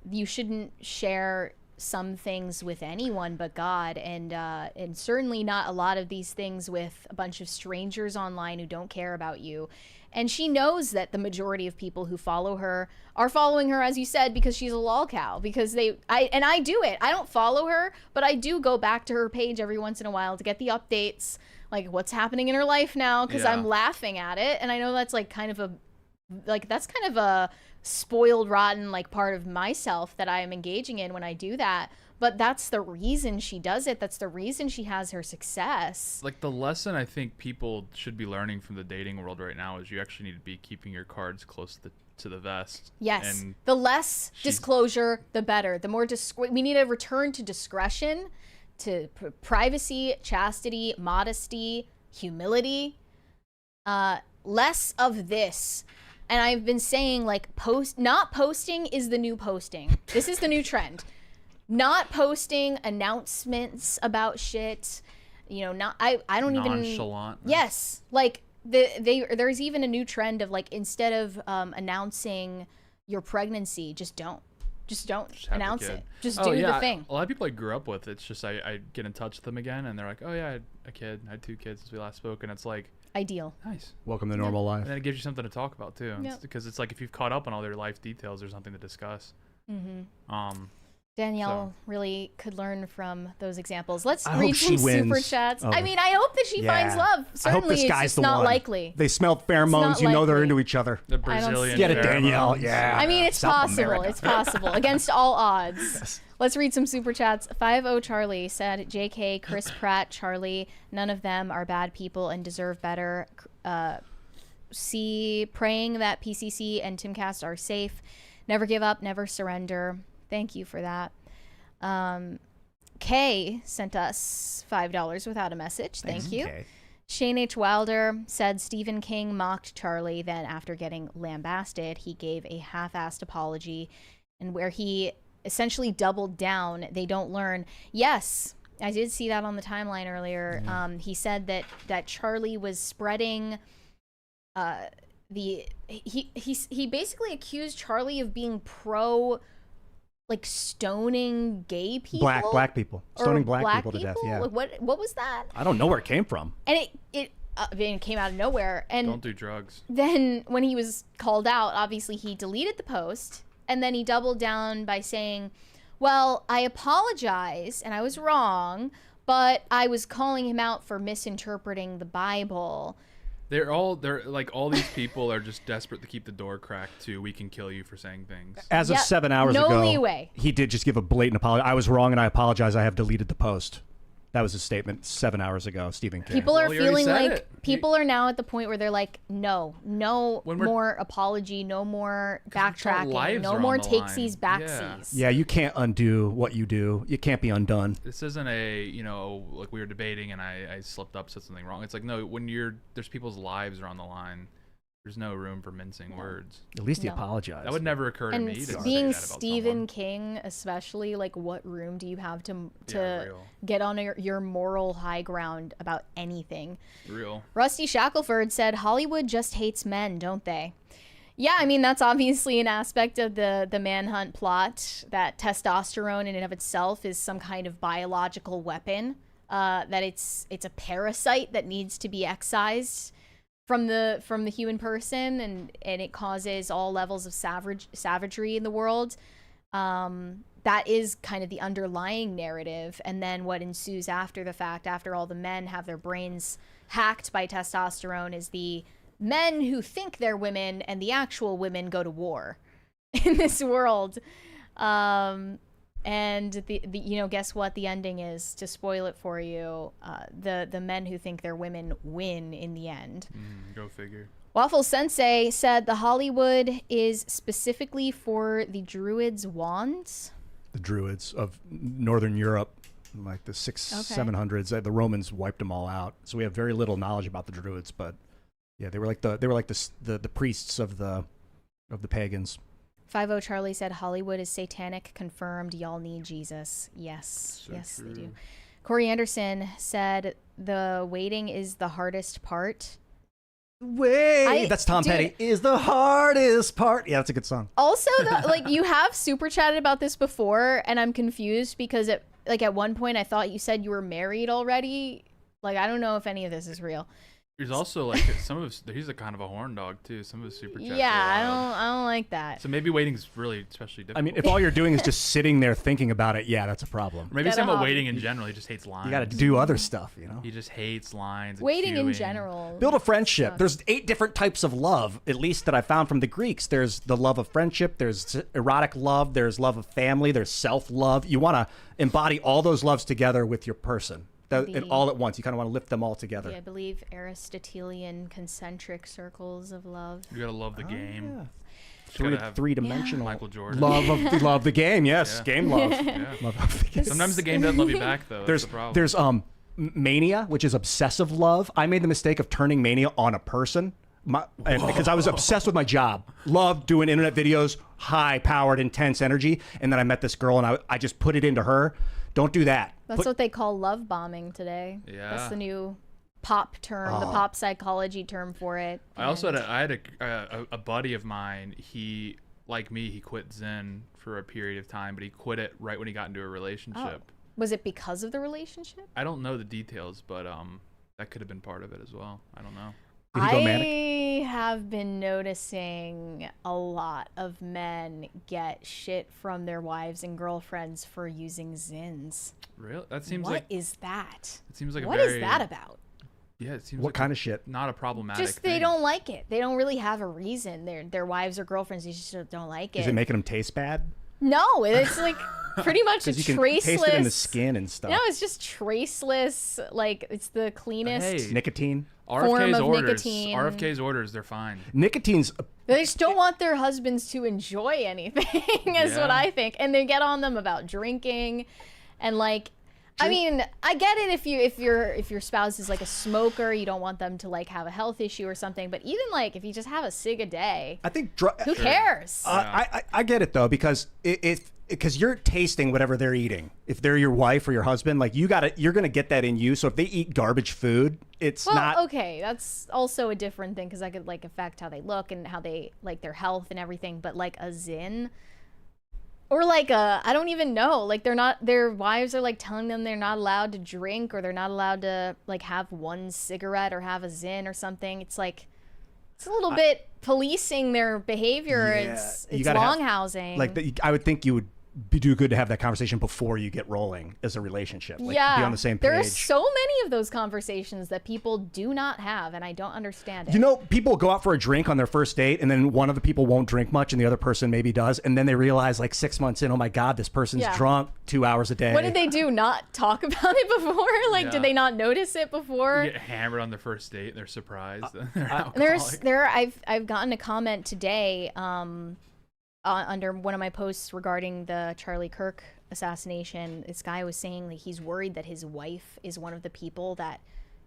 You shouldn't share some things with anyone but God, and certainly not a lot of these things with a bunch of strangers online who don't care about you. And she knows that the majority of people who follow her are following her, as you said, because she's a lolcow. Because I do it. I don't follow her, but I do go back to her page every once in a while to get the updates, like what's happening in her life now, because Yeah. I'm laughing at it, and I know that's like kind of a spoiled, rotten like part of myself that I am engaging in when I do that. But that's the reason she does it. That's the reason she has her success. Like, the lesson I think people should be learning from the dating world right now is you actually need to be keeping your cards close to the vest. Yes. And The less disclosure, the better. The more we need a return to discretion, to privacy, chastity, modesty, humility. Less of this. And I've been saying, like, not posting is the new posting. This is the new trend. Not posting announcements about shit. You know, I don't even. nonchalant. Yes, like there's even a new trend of like, instead of announcing your pregnancy, just don't Have announce a kid. it. Just Oh, do yeah, the thing. A lot of people I grew up with, it's just I get in touch with them again and they're like, oh yeah, I had a kid. I had 2 kids since we last spoke. And it's like, Ideal. nice. Welcome to normal life. And then it gives you something to talk about too. Yep. Because it's like, if you've caught up on all their life details, there's something to discuss. Mm-hmm. Danielle really could learn from those examples. Let's I read hope some she wins. super chats. Oh. I mean, I hope that she finds love. I hope Certainly, this it's guy's just the not one. likely. They smell pheromones. not You know they're likely. into each other. The I don't Brazilian. see Get it, it. Danielle. pheromones. Yeah. I mean, it's South possible. America. It's possible. Against all odds. Let's read some super chats. 50 Charlie said, JK, Chris Pratt, Charlie, none of them are bad people and deserve better. Praying that PCC and Timcast are safe. Never give up, never surrender. Thank you for that. Kay sent us $5 without a message. Thank you. Okay. Shane H. Wilder said Stephen King mocked Charlie. Then, after getting lambasted, he gave a half-assed apology, and where he essentially doubled down. They don't learn. Yes, I did see that on the timeline earlier. He said that Charlie was spreading. He basically accused Charlie of being pro, like, stoning gay people, Black people, Or stoning black people to death. Yeah. Like, what was that? I don't know where it came from. And it came out of nowhere. And Don't do drugs. then when he was called out, obviously he deleted the post, and then he doubled down by saying, well, I apologize and I was wrong, but I was calling him out for misinterpreting the Bible. They're like, all these people are just desperate to keep the door cracked to, we can kill you for saying things. As of Yeah, 7 hours no ago, leeway. he did just give a blatant apology. I was wrong and I apologize. I have deleted the post. That was his statement 7 hours ago, Stephen King. People are Well, you already feeling said like it. people are now at the point where they're like, no When we're- more apology, no more backtracking, lives no are more on the line. takesies, backsies. Yeah, you can't undo what you do. You can't be undone. This isn't like we were debating and I slipped up, said something wrong. It's like, no, when there's people's lives are on the line, there's no room for mincing words. At least he No. apologized. That would never occur to And me to say being that about Stephen someone. King, especially, like, what room do you have to real. get on your moral high ground about anything? Real. Rusty Shackelford said, Hollywood just hates men, don't they? Yeah, I mean, that's obviously an aspect of the manhunt plot, that testosterone in and of itself is some kind of biological weapon, that it's a parasite that needs to be excised from the human person, and it causes all levels of savagery in the world. That is kind of the underlying narrative, and then what ensues after the fact, after all the men have their brains hacked by testosterone, is the men who think they're women and the actual women go to war in this world. And the guess what the ending is, to spoil it for you, the men who think they're women win in the end. Go figure. Waffle Sensei said the Hollywood is specifically for the Druids' wands. The Druids of Northern Europe, like the 700s, the Romans wiped them all out. So we have very little knowledge about the Druids, but yeah, they were like the priests of the pagans. 50 Charlie said Hollywood is satanic, confirmed. Y'all need Jesus. Yes, So yes, true. they do. Corey Anderson said the waiting is the hardest part. That's Tom dude. Petty. Is the hardest part. Yeah, that's a good song. Also, like, you have super chatted about this before, and I'm confused because at one point I thought you said you were married already. Like, I don't know if any of this is real. There's also like he's a kind of a horn dog too. Some of his super chats. Yeah, are wild. I don't like that. So maybe waiting's really especially difficult. I mean, if all you're doing is just sitting there thinking about it, yeah, that's a problem. Or maybe Get some a about hobby. waiting in general. He just hates lines. You got to do other stuff, you know? He just hates lines. and Waiting in queuing. general. Build a friendship. Sucks. There's 8 different types of love, at least that I found from the Greeks. There's the love of friendship, there's erotic love, there's love of family, there's self-love. You want to embody all those loves together with your person. And all at once. You kind of want to lift them all together. Yeah, I believe Aristotelian concentric circles of love. You gotta love the game. Yeah. Gotta have Three-dimensional Michael Jordan. love the game. Yes, Yeah. game love. Yeah. Love the game. Sometimes the game doesn't love you back though. That's the problem. There's mania, which is obsessive love. I made the mistake of turning mania on a person because I was obsessed with my job. Loved doing internet videos, high-powered, intense energy, and then I met this girl and I just put it into her. Don't do that. That's what they call love bombing today. Yeah. That's the new pop term, the pop psychology term for it. I also had a buddy of mine. He, like me, he quit Zen for a period of time, but he quit it right when he got into a relationship. Was it because of the relationship? I don't know the details, but that could have been part of it as well. I don't know. Did he go manic? I have been noticing a lot of men get shit from their wives and girlfriends for using Zins. Really? That seems What like is that? it seems like What a is very, that about? Yeah, it seems What like kind of shit? not a problematic. Just they thing. don't like it. They don't really have a reason. Their wives or girlfriends, they just don't like it. Is it making them taste bad? No, it's like pretty much a Because you can traceless. taste it in the skin and stuff. No, it's just traceless. Like it's the cleanest. Hey, Nicotine. form RFK's of orders. nicotine. RFK's orders. They're fine. Nicotine's They just don't want their husbands to enjoy anything, is what Yeah. I think. And they get on them about drinking, and like, I mean, I get it if your spouse is like a smoker, you don't want them to like have a health issue or something. But even like if you just have a cig a day, I think who cares? I get it though, because because you're tasting whatever they're eating. If they're your wife or your husband, like you're gonna get that in you. So if they eat garbage food, it's Well, not. okay, that's also a different thing because that could like affect how they look and how they like their health and everything. But like a Zin, or like I don't even know. Like their wives are like telling them they're not allowed to drink or they're not allowed to like have one cigarette or have a Zin or something. It's like it's a little bit policing their behavior. Yeah, It's you gotta have- longhousing. Like I would think you would do good to have that conversation before you get rolling as a relationship. Like, yeah, be on the same page. there are so many of those conversations that people do not have, and I don't understand it. You know, people go out for a drink on their first date, and then one of the people won't drink much, and the other person maybe does, and then they realize like 6 months in, oh my God, this person's Yeah. drunk 2 hours a day. What did they do? Not talk about it before? Like, Yeah. did they not notice it before? You get hammered on their first date. And they're surprised. They're I've gotten a comment today under one of my posts regarding the Charlie Kirk assassination. This guy was saying that he's worried that his wife is one of the people that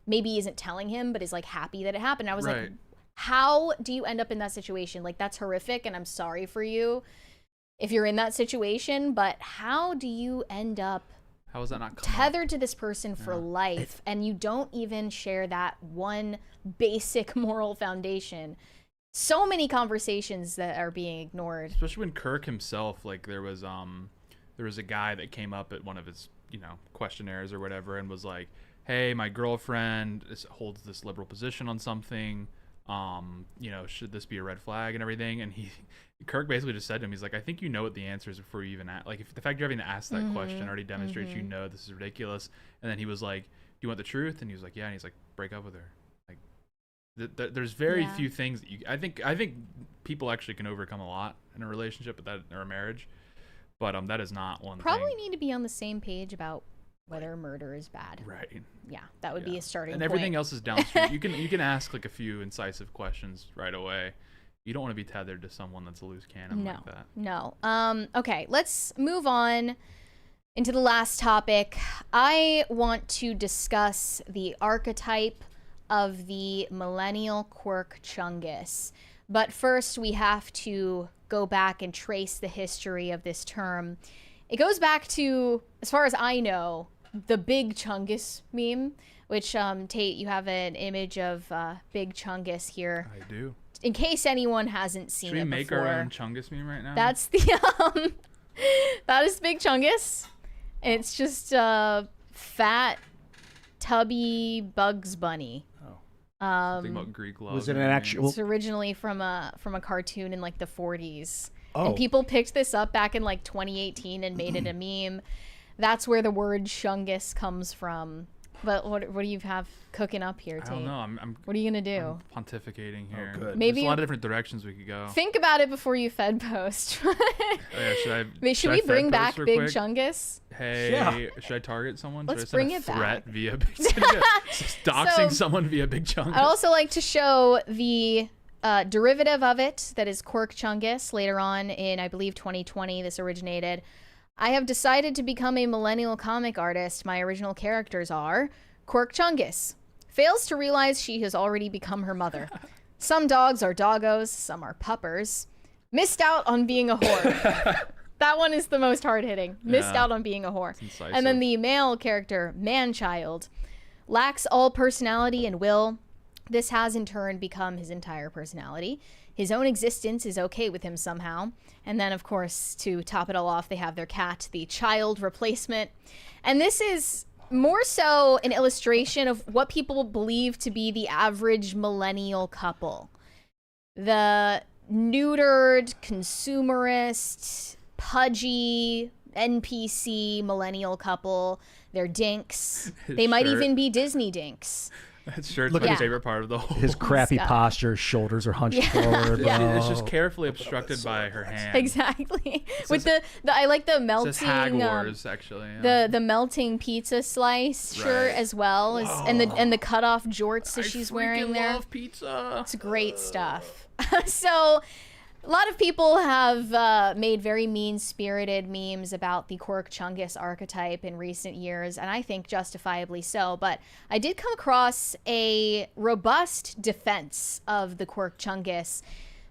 maybe isn't telling him but is like happy that it happened. I was like, Right. how do you end up in that situation? Like, that's horrific and I'm sorry for you if you're in that situation, but how do you end up How is that not come up? tethered to this person for life and you don't even share that one basic moral foundation? So many conversations that are being ignored. Especially when Kirk himself, like there was a guy that came up at one of his questionnaires or whatever and was like, hey, my girlfriend holds this liberal position on something, should this be a red flag and everything? And Kirk basically just said to him, he's like, I think you know what the answer is before you even ask. Like, if the fact you're having to ask that question already demonstrates you know this is ridiculous. And then he was like, do you want the truth? And he was like, yeah. And he's like, break up with her. Like, there's very few things that I think people actually can overcome a lot in a relationship or a marriage, but that is not one Probably thing. need to be on the same page about whether murder is bad. Right. Yeah, that would be a starting And point. everything else is downstream. you can ask like a few incisive questions right away. You don't want to be tethered to someone that's a loose cannon like that. No. Okay, let's move on into the last topic. I want to discuss the archetype of the millennial Quirk Chungus. But first, we have to go back and trace the history of this term. It goes back to, as far as I know, the Big Chungus meme, which, Tate, you have an image of Big Chungus here. I do. In case anyone hasn't seen Should we it make before. our own Chungus meme right now? That's the that is Big Chungus. And it's just fat, tubby Bugs Bunny. Something about Greek love. Was it an and actual? It's originally from a cartoon in like the 40s. Oh. And people picked this up back in like 2018 and made it a meme. That's where the word Chungus comes from. But what do you have cooking up here, Tate? I don't know. I'm What are you gonna do? I'm pontificating here. good. Maybe There's a lot of different directions we could go. Think about it before you Fed post. Oh, yeah, Should I we Fed bring post back real Big quick? Chungus? Hey, Yeah. should I target someone? Let's should I send bring a it threat back. via doxing So- someone via Big Chungus? I'd also like to show the derivative of it, that is Quirk Chungus. Later on in, I believe, 2020, this originated. I have decided to become a millennial comic artist. My original characters are Quirk Chungus. Fails to realize she has already become her mother. Some dogs are doggos, some are puppers. Missed out on being a whore. That one is the most hard-hitting. Missed Yeah. out on being a whore. incisive. And then the male character, man-child, lacks all personality and will. This has in turn become his entire personality. His own existence is okay with him somehow. And then, of course, to top it all off, they have their cat, the child replacement. And this is more so an illustration of what people believe to be the average millennial couple. The neutered, consumerist, pudgy, NPC millennial couple. They're dinks. They might even be Disney dinks. That shirt's Look my at favorite part of the whole. His crappy Stuff. posture, shoulders are hunched forward. It's just Oh. carefully obstructed by her hand. Exactly. With the I like the It melting says Hag Wars, actually. Yeah. the melting pizza slice shirt Right. as well as and the cut off jorts that she's wearing there. I love pizza. It's great stuff. So a lot of people have made very mean-spirited memes about the Quirk Chungus archetype in recent years, and I think justifiably so. But I did come across a robust defense of the Quirk Chungus.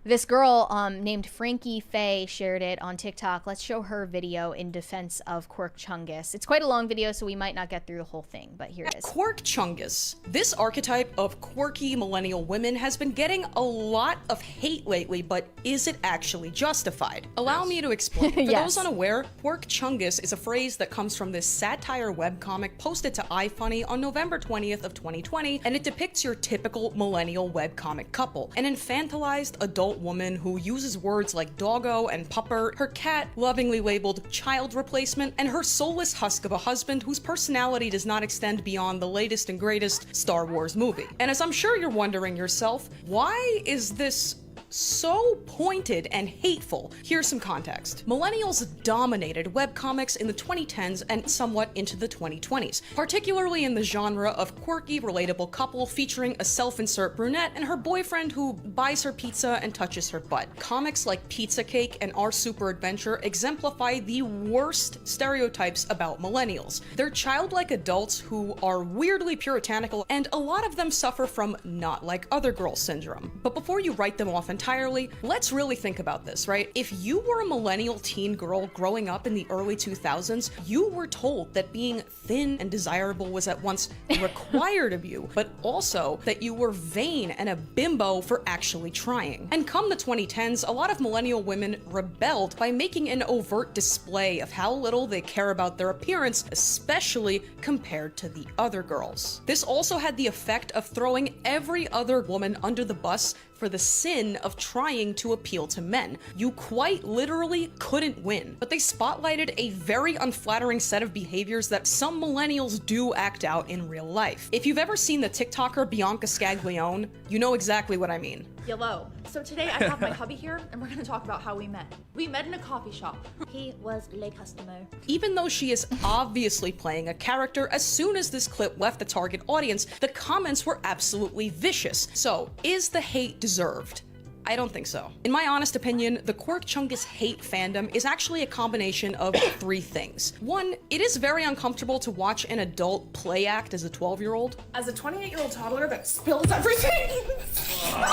This girl named Frankie Faye shared it on TikTok. Let's show her video in defense of Quirk Chungus. It's quite a long video, so we might not get through the whole thing, but here it is. Quirk Chungus. This archetype of quirky millennial women has been getting a lot of hate lately, but is it actually justified? Allow me to explain. For Yes. those unaware, Quirk Chungus is a phrase that comes from this satire webcomic posted to iFunny on November 20th of 2020, and it depicts your typical millennial webcomic couple. An infantilized adult woman who uses words like doggo and pupper, her cat lovingly labeled child replacement, and her soulless husk of a husband whose personality does not extend beyond the latest and greatest Star Wars movie. And as I'm sure you're wondering yourself, why is this so pointed and hateful? Here's some context. Millennials dominated webcomics in the 2010s and somewhat into the 2020s, particularly in the genre of quirky, relatable couple featuring a self-insert brunette and her boyfriend who buys her pizza and touches her butt. Comics like Pizza Cake and Our Super Adventure exemplify the worst stereotypes about millennials. They're childlike adults who are weirdly puritanical, and a lot of them suffer from not like other girls syndrome. But before you write them off entirely, let's really think about this, right? If you were a millennial teen girl growing up in the early 2000s, you were told that being thin and desirable was at once required of you, but also that you were vain and a bimbo for actually trying. And come the 2010s, a lot of millennial women rebelled by making an overt display of how little they care about their appearance, especially compared to the other girls. This also had the effect of throwing every other woman under the bus for the sin of trying to appeal to men. You quite literally couldn't win, but they spotlighted a very unflattering set of behaviors that some millennials do act out in real life. If you've ever seen the TikToker Bianca Scaglione, you know exactly what I mean. Hello. So today I have my hubby here, and we're gonna talk about how we met. We met in a coffee shop. He was le customer. Even though she is obviously playing a character, as soon as this clip left the target audience, the comments were absolutely vicious. So, is the hate deserved? I don't think so. In my honest opinion, the Quirk Chungus hate fandom is actually a combination of three things. One, it is very uncomfortable to watch an adult play act as a 12-year-old. As a 28-year-old toddler that spills everything.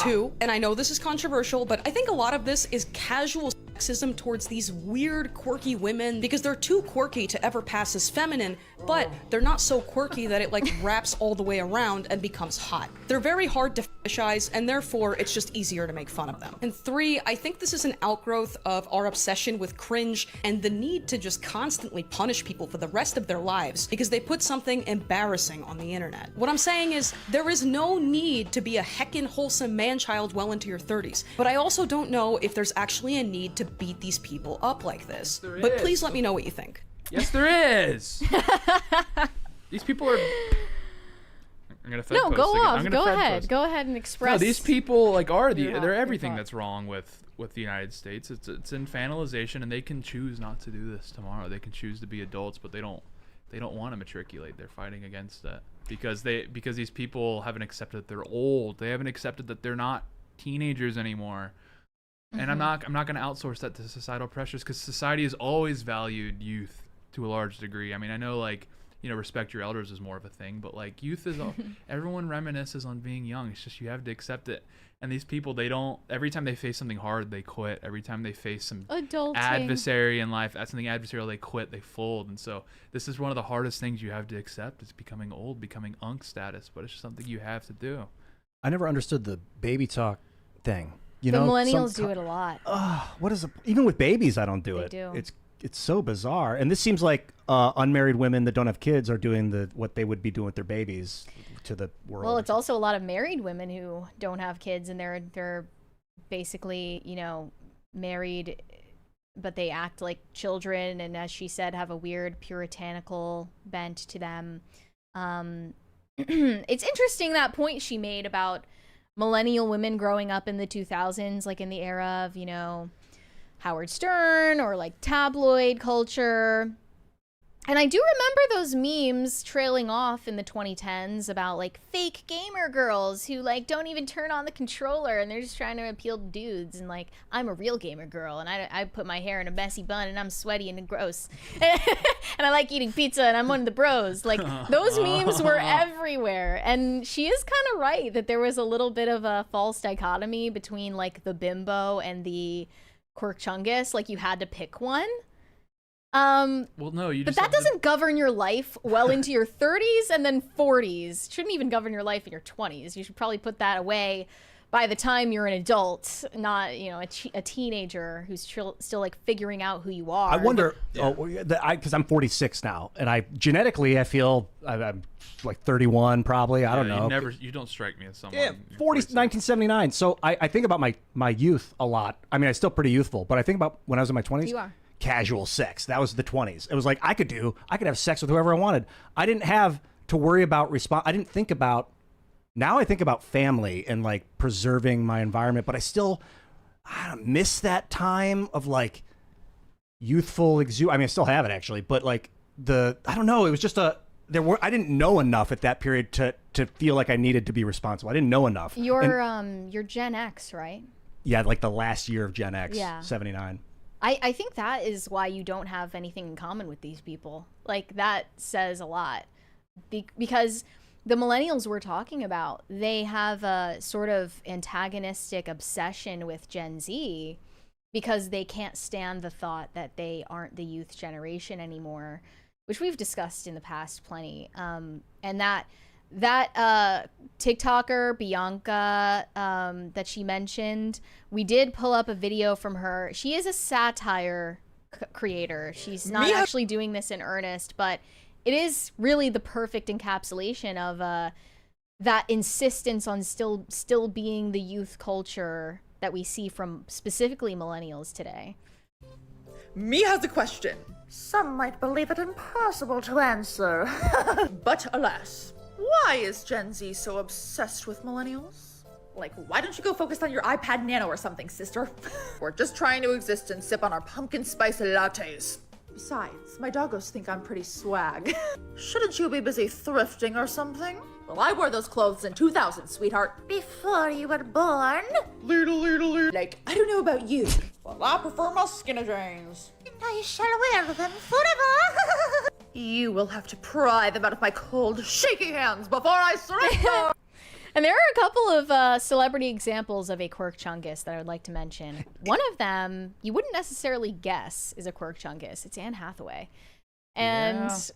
Two, and I know this is controversial, but I think a lot of this is casual sexism towards these weird, quirky women because they're too quirky to ever pass as feminine, but they're not so quirky that it like wraps all the way around and becomes hot. They're very hard to fetishize, and therefore it's just easier to make fun of them. And three, I think this is an outgrowth of our obsession with cringe and the need to just constantly punish people for the rest of their lives because they put something embarrassing on the internet. What I'm saying is, there is no need to be a heckin' wholesome man-child well into your 30s, but I also don't know if there's actually a need to beat these people up like this. There But is. please let me know what you think. Yes, there is. These people are. I'm gonna Fed No, post go again. off. I'm gonna Go Fed ahead. post. Go ahead and express. No, these people like are You're hot, they're you're everything hot. that's wrong with the United States. It's infantilization, and they can choose not to do this tomorrow. They can choose to be adults, but they don't want to matriculate. They're fighting against that because these people haven't accepted that they're old. They haven't accepted that they're not teenagers anymore. And I'm not going to outsource that to societal pressures because society has always valued youth to a large degree. I mean, I know like, you know, respect your elders is more of a thing, but like youth is everyone reminisces on being young. It's just you have to accept it. And these people, they don't, every time they face something hard, they quit. Every time they face some Adulting. adversary in life, that's something adversarial, they quit, they fold. And so this is one of the hardest things you have to accept. It's becoming old, becoming unk status, but it's just something you have to do. I never understood the baby talk thing. You The know, millennials do it a lot. What is it? Even with babies, I don't do They it. do. It's it's so bizarre. And this seems like unmarried women that don't have kids are doing what they would be doing with their babies to the world. Well, it's also a lot of married women who don't have kids, and they're basically, you know, married, but they act like children, and as she said, have a weird puritanical bent to them. It's interesting, that point she made about millennial women growing up in the 2000s, like in the era of, you know, Howard Stern or like tabloid culture. And I do remember those memes trailing off in the 2010s about like fake gamer girls who like don't even turn on the controller and they're just trying to appeal to dudes, and like, I'm a real gamer girl and I put my hair in a messy bun and I'm sweaty and gross and I like eating pizza and I'm one of the bros. Like, those memes were everywhere, and she is kind of right that there was a little bit of a false dichotomy between like the bimbo and the Quirk Chungus. Like, you had to pick one. Well, no, you but just that doesn't govern your life well into your 30s and then 40s. Shouldn't even govern your life in your 20s. You should probably put that away by the time you're an adult, not, you know, a teenager who's still like figuring out who you are. I wonder, because I'm 46 now, and I genetically I feel I'm like 31 probably. I don't know. You don't strike me as someone. Yeah, 1979. So I think about my youth a lot. I mean, I'm still pretty youthful, but I think about when I was in my 20s. You are. Casual sex. That was the 20s. It was like I could have sex with whoever I wanted. I didn't have to worry about I didn't think about. Now I think about family and like preserving my environment, but I don't miss that time of like youthful I mean, I still have it actually, but like I don't know. It was just I didn't know enough at that period to feel like I needed to be responsible. I didn't know enough. You're Gen X, right? Yeah, like the last year of Gen X, yeah. 79. I think that is why you don't have anything in common with these people. Like, that says a lot. Because the millennials we're talking about, they have a sort of antagonistic obsession with Gen Z because they can't stand the thought that they aren't the youth generation anymore, which we've discussed in the past plenty. And that TikToker Bianca that she mentioned, we did pull up a video from her. She is a satire creator. She's not actually doing this in earnest, but it is really the perfect encapsulation of that insistence on still being the youth culture that we see from specifically millennials today. Me has a question. Some might believe it impossible to answer. But alas, why is Gen Z so obsessed with millennials? Like, why don't you go focus on your iPad Nano or something, sister? We're just trying to exist and sip on our pumpkin spice lattes. Besides, my doggos think I'm pretty swag. Shouldn't you be busy thrifting or something? Well, I wore those clothes in 2000, sweetheart. Before you were born? Like, I don't know about you, but I prefer my skinny jeans. And I shall wear them forever. You will have to pry them out of my cold, shaky hands before I surrender. And there are a couple of celebrity examples of a Quirk Chungus that I would like to mention. One of them, you wouldn't necessarily guess is a Quirk Chungus. It's Anne Hathaway. And Half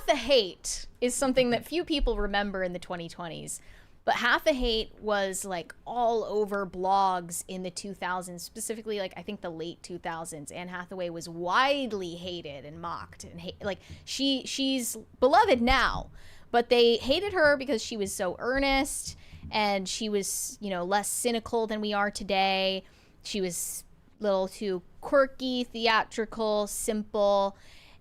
the Hate is something that few people remember in the 2020s. But Half the Hate was like all over blogs in the 2000s, specifically like I think the late 2000s. Anne Hathaway was widely hated and mocked, and like she's beloved now, but they hated her because she was so earnest and she was, you know, less cynical than we are today. She was a little too quirky, theatrical, simple,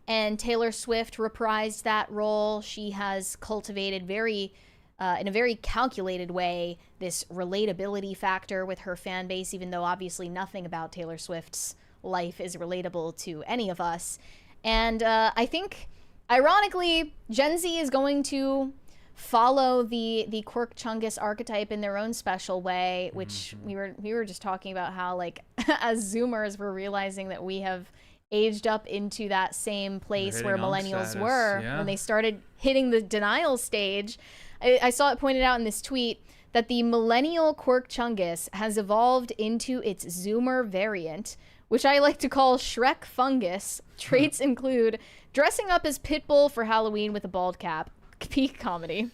and Taylor Swift reprised that role. She has cultivated in a very calculated way this relatability factor with her fan base, even though obviously nothing about Taylor Swift's life is relatable to any of us. And I think, ironically, Gen Z is going to follow the Quirk Chungus archetype in their own special way, which we were just talking about how, like, as Zoomers, we're realizing that we have aged up into that same place where millennials were when they started hitting the denial stage. I saw it pointed out in this tweet that the millennial Quirk Chungus has evolved into its Zoomer variant, which I like to call Shrek Fungus. Traits include dressing up as Pitbull for Halloween with a bald cap, peak comedy,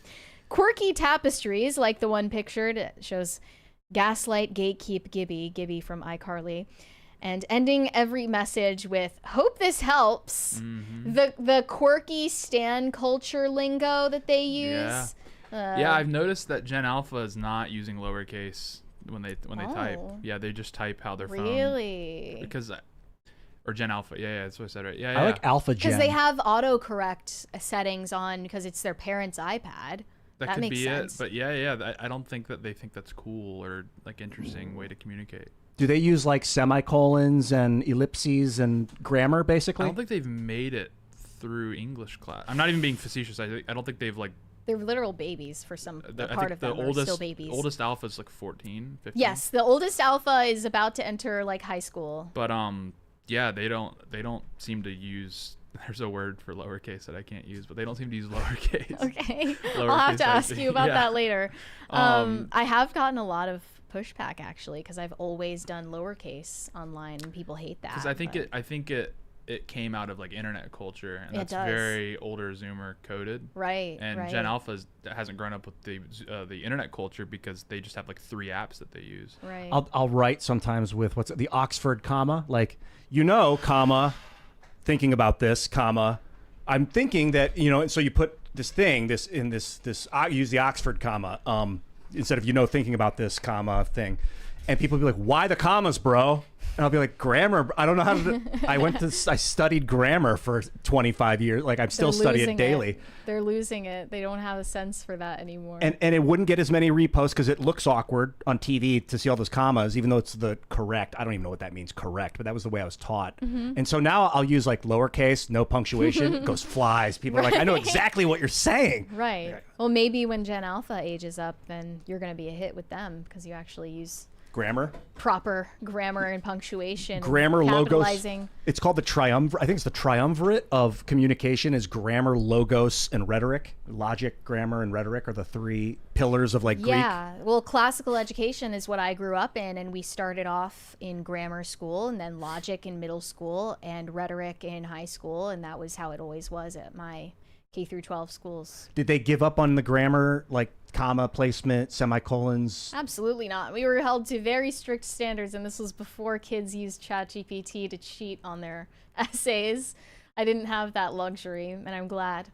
quirky tapestries like the one pictured, it shows gaslight, gatekeep Gibby from iCarly, and ending every message with "Hope this helps." Mm-hmm. The quirky stan culture lingo that they use. Yeah, I've noticed that Gen Alpha is not using lowercase when they type. Yeah, they just type how their phone. Really? Because or Gen Alpha. Yeah, that's what I said, right? Yeah, I like Alpha Gen. Because they have autocorrect settings on because it's their parents' iPad. That could makes be sense. it. But yeah, I don't think that they think that's cool or like interesting way to communicate. Do they use like semicolons and ellipses and grammar I basically? don't think they've made it through English class. I'm not even being facetious. I don't think they've like. They're literal babies for some I part think of the them are still babies. oldest alpha is like 14, 15. Yes, the oldest alpha is about to enter like high school. But yeah, they don't seem to use. There's a word for lowercase that I can't use, but they don't seem to use lowercase. Okay, I'll have to ask you about that later. I have gotten a lot of pushback actually because I've always done lowercase online and people hate that. Because I think it came out of like internet culture, and It that's does. very older Zoomer coded. Right. And right. Gen Alpha hasn't grown up with the internet culture because they just have like 3 apps that they use. Right. I'll write sometimes with the Oxford comma, like comma, thinking about this comma, I'm thinking that so you put this use the Oxford comma instead of thinking about this comma thing, and people will be like, why the commas, bro? And I'll be like, grammar. I don't know how to. I studied grammar for 25 years. Like I'm still studying it daily. They're losing it. They don't have a sense for that anymore. And it wouldn't get as many reposts because it looks awkward on TV to see all those commas, even though it's the correct. I don't even know what that means, correct, but that was the way I was taught. And so now I'll use like lowercase, no punctuation, it goes flies. People are like, I know exactly what you're saying. Right. Well, maybe when Gen Alpha ages up, then you're going to be a hit with them because you actually use Grammar. proper grammar and punctuation. Grammar, logos. Capitalizing. It's called the triumvirate. I think it's the triumvirate of communication is grammar, logos, and rhetoric. Logic, grammar, and rhetoric are the 3 pillars of like Greek. Yeah. Well, classical education is what I grew up in, and we started off in grammar school and then logic in middle school and rhetoric in high school, and that was how it always was at my K through 12 schools. Did they give up on the grammar, like comma placement, semicolons? Absolutely not. We were held to very strict standards, and this was before kids used ChatGPT to cheat on their essays. I didn't have that luxury, and I'm glad.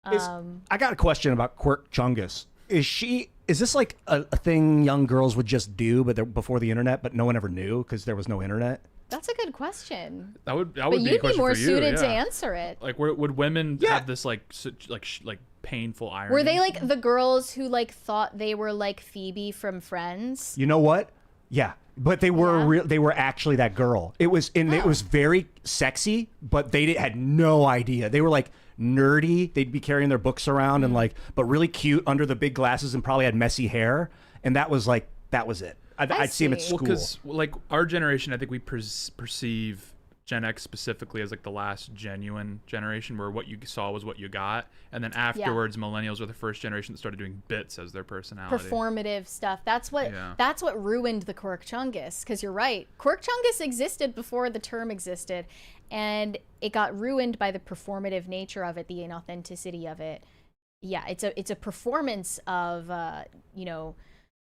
I got a question about Quirk Chungus. Is this like a thing young girls would just do, but they're before the internet, but no one ever knew because there was no internet? That's a good question. That would But be a you'd be question more for you, suited to yeah. answer it. Like, would women have this like painful irony? Were they like the girls who like thought they were like Phoebe from Friends? You know what? Yeah, but they were they were actually that girl. It was it was very sexy, but they had no idea. They were like nerdy. They'd be carrying their books around and like, but really cute under the big glasses and probably had messy hair. And that was it. I'd see them at school. Well, because like our generation, I think we perceive Gen X specifically as like the last genuine generation where what you saw was what you got, and then afterwards millennials were the first generation that started doing bits as their personality. Performative stuff. That's what ruined the Quirk Chungus, because you're right. Quirk Chungus existed before the term existed, and it got ruined by the performative nature of it, the inauthenticity of it. Yeah, it's a performance of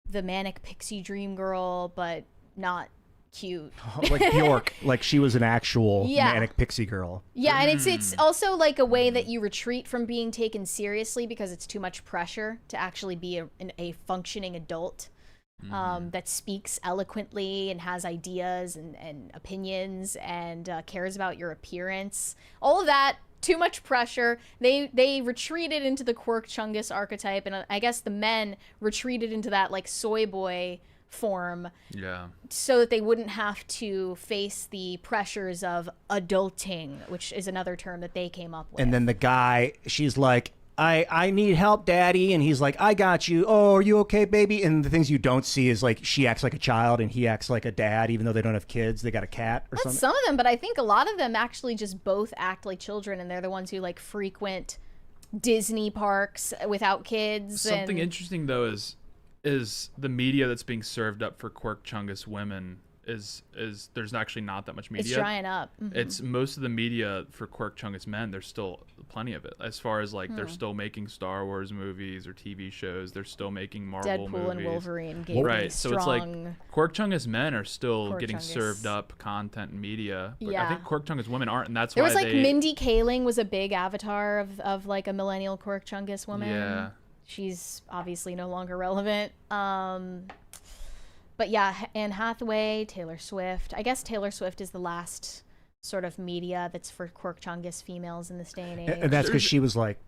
the manic pixie dream girl, but not cute. Like Bjork, like she was an actual manic pixie girl. Yeah, and it's also like a way that you retreat from being taken seriously because it's too much pressure to actually be a functioning adult that speaks eloquently and has ideas and opinions and cares about your appearance. All of that, too much pressure. They retreated into the Quirk Chungus archetype, and I guess the men retreated into that like soy boy form, so that they wouldn't have to face the pressures of adulting, which is another term that they came up with. And then the guy, she's like, I need help, daddy, and he's like, I got you. Oh, are you okay, baby? And the things you don't see is like she acts like a child and he acts like a dad, even though they don't have kids. They got a cat or something. Some of them, but I think a lot of them actually just both act like children, and they're the ones who like frequent Disney parks without kids. Something interesting though is the media that's being served up for Quirk Chungus women is there's actually not that much media. It's drying up. It's most of the media for Quirk Chungus men. There's still plenty of it. As far as like they're still making Star Wars movies or TV shows. They're still making Marvel Deadpool movies. and Wolverine gave Right. me So it's like strong Quirk Chungus men are still Quirk getting Chungus. served up content and media. But I Yeah. think Quirk Chungus women aren't, and that's There why was like they. Mindy Kaling was a big avatar of like a millennial Quirk Chungus woman. Yeah. She's obviously no longer relevant. But yeah, Anne Hathaway, Taylor Swift. I guess Taylor Swift is the last sort of media that's for Quirk Chungus females in this day and age. And that's because she was like,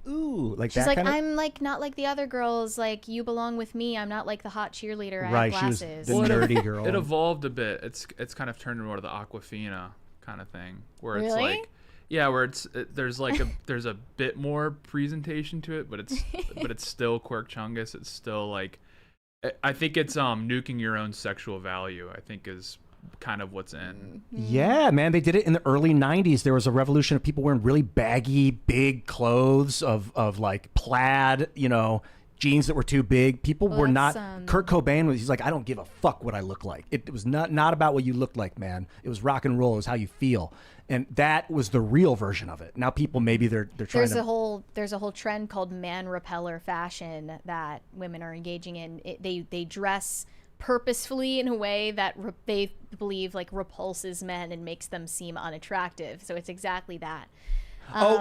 ooh, like She's that like, kind of. I'm like not like the other girls. Like you belong with me. I'm not like the hot cheerleader. I Right, have she was glasses. the nerdy girl. It evolved a bit. It's kind of turned more to the Aquafina kind of thing, where it's Really? like, yeah, where there's like there's a bit more presentation to it, but it's still Quirk Chungus. It's still like, I think it's nuking your own sexual value, I think is kind of what's in. Yeah, man, they did it in the early 90s. There was a revolution of people wearing really baggy, big clothes of like plaid, jeans that were too big. People were not. Kurt Cobain he's like, I don't give a fuck what I look like. It was not about what you looked like, man. It was rock and roll. It was how you feel. And that was the real version of it. Now people maybe they're trying There's a whole trend called man repeller fashion that women are engaging in. They dress purposefully in a way that they believe like repulses men and makes them seem unattractive. So it's exactly that.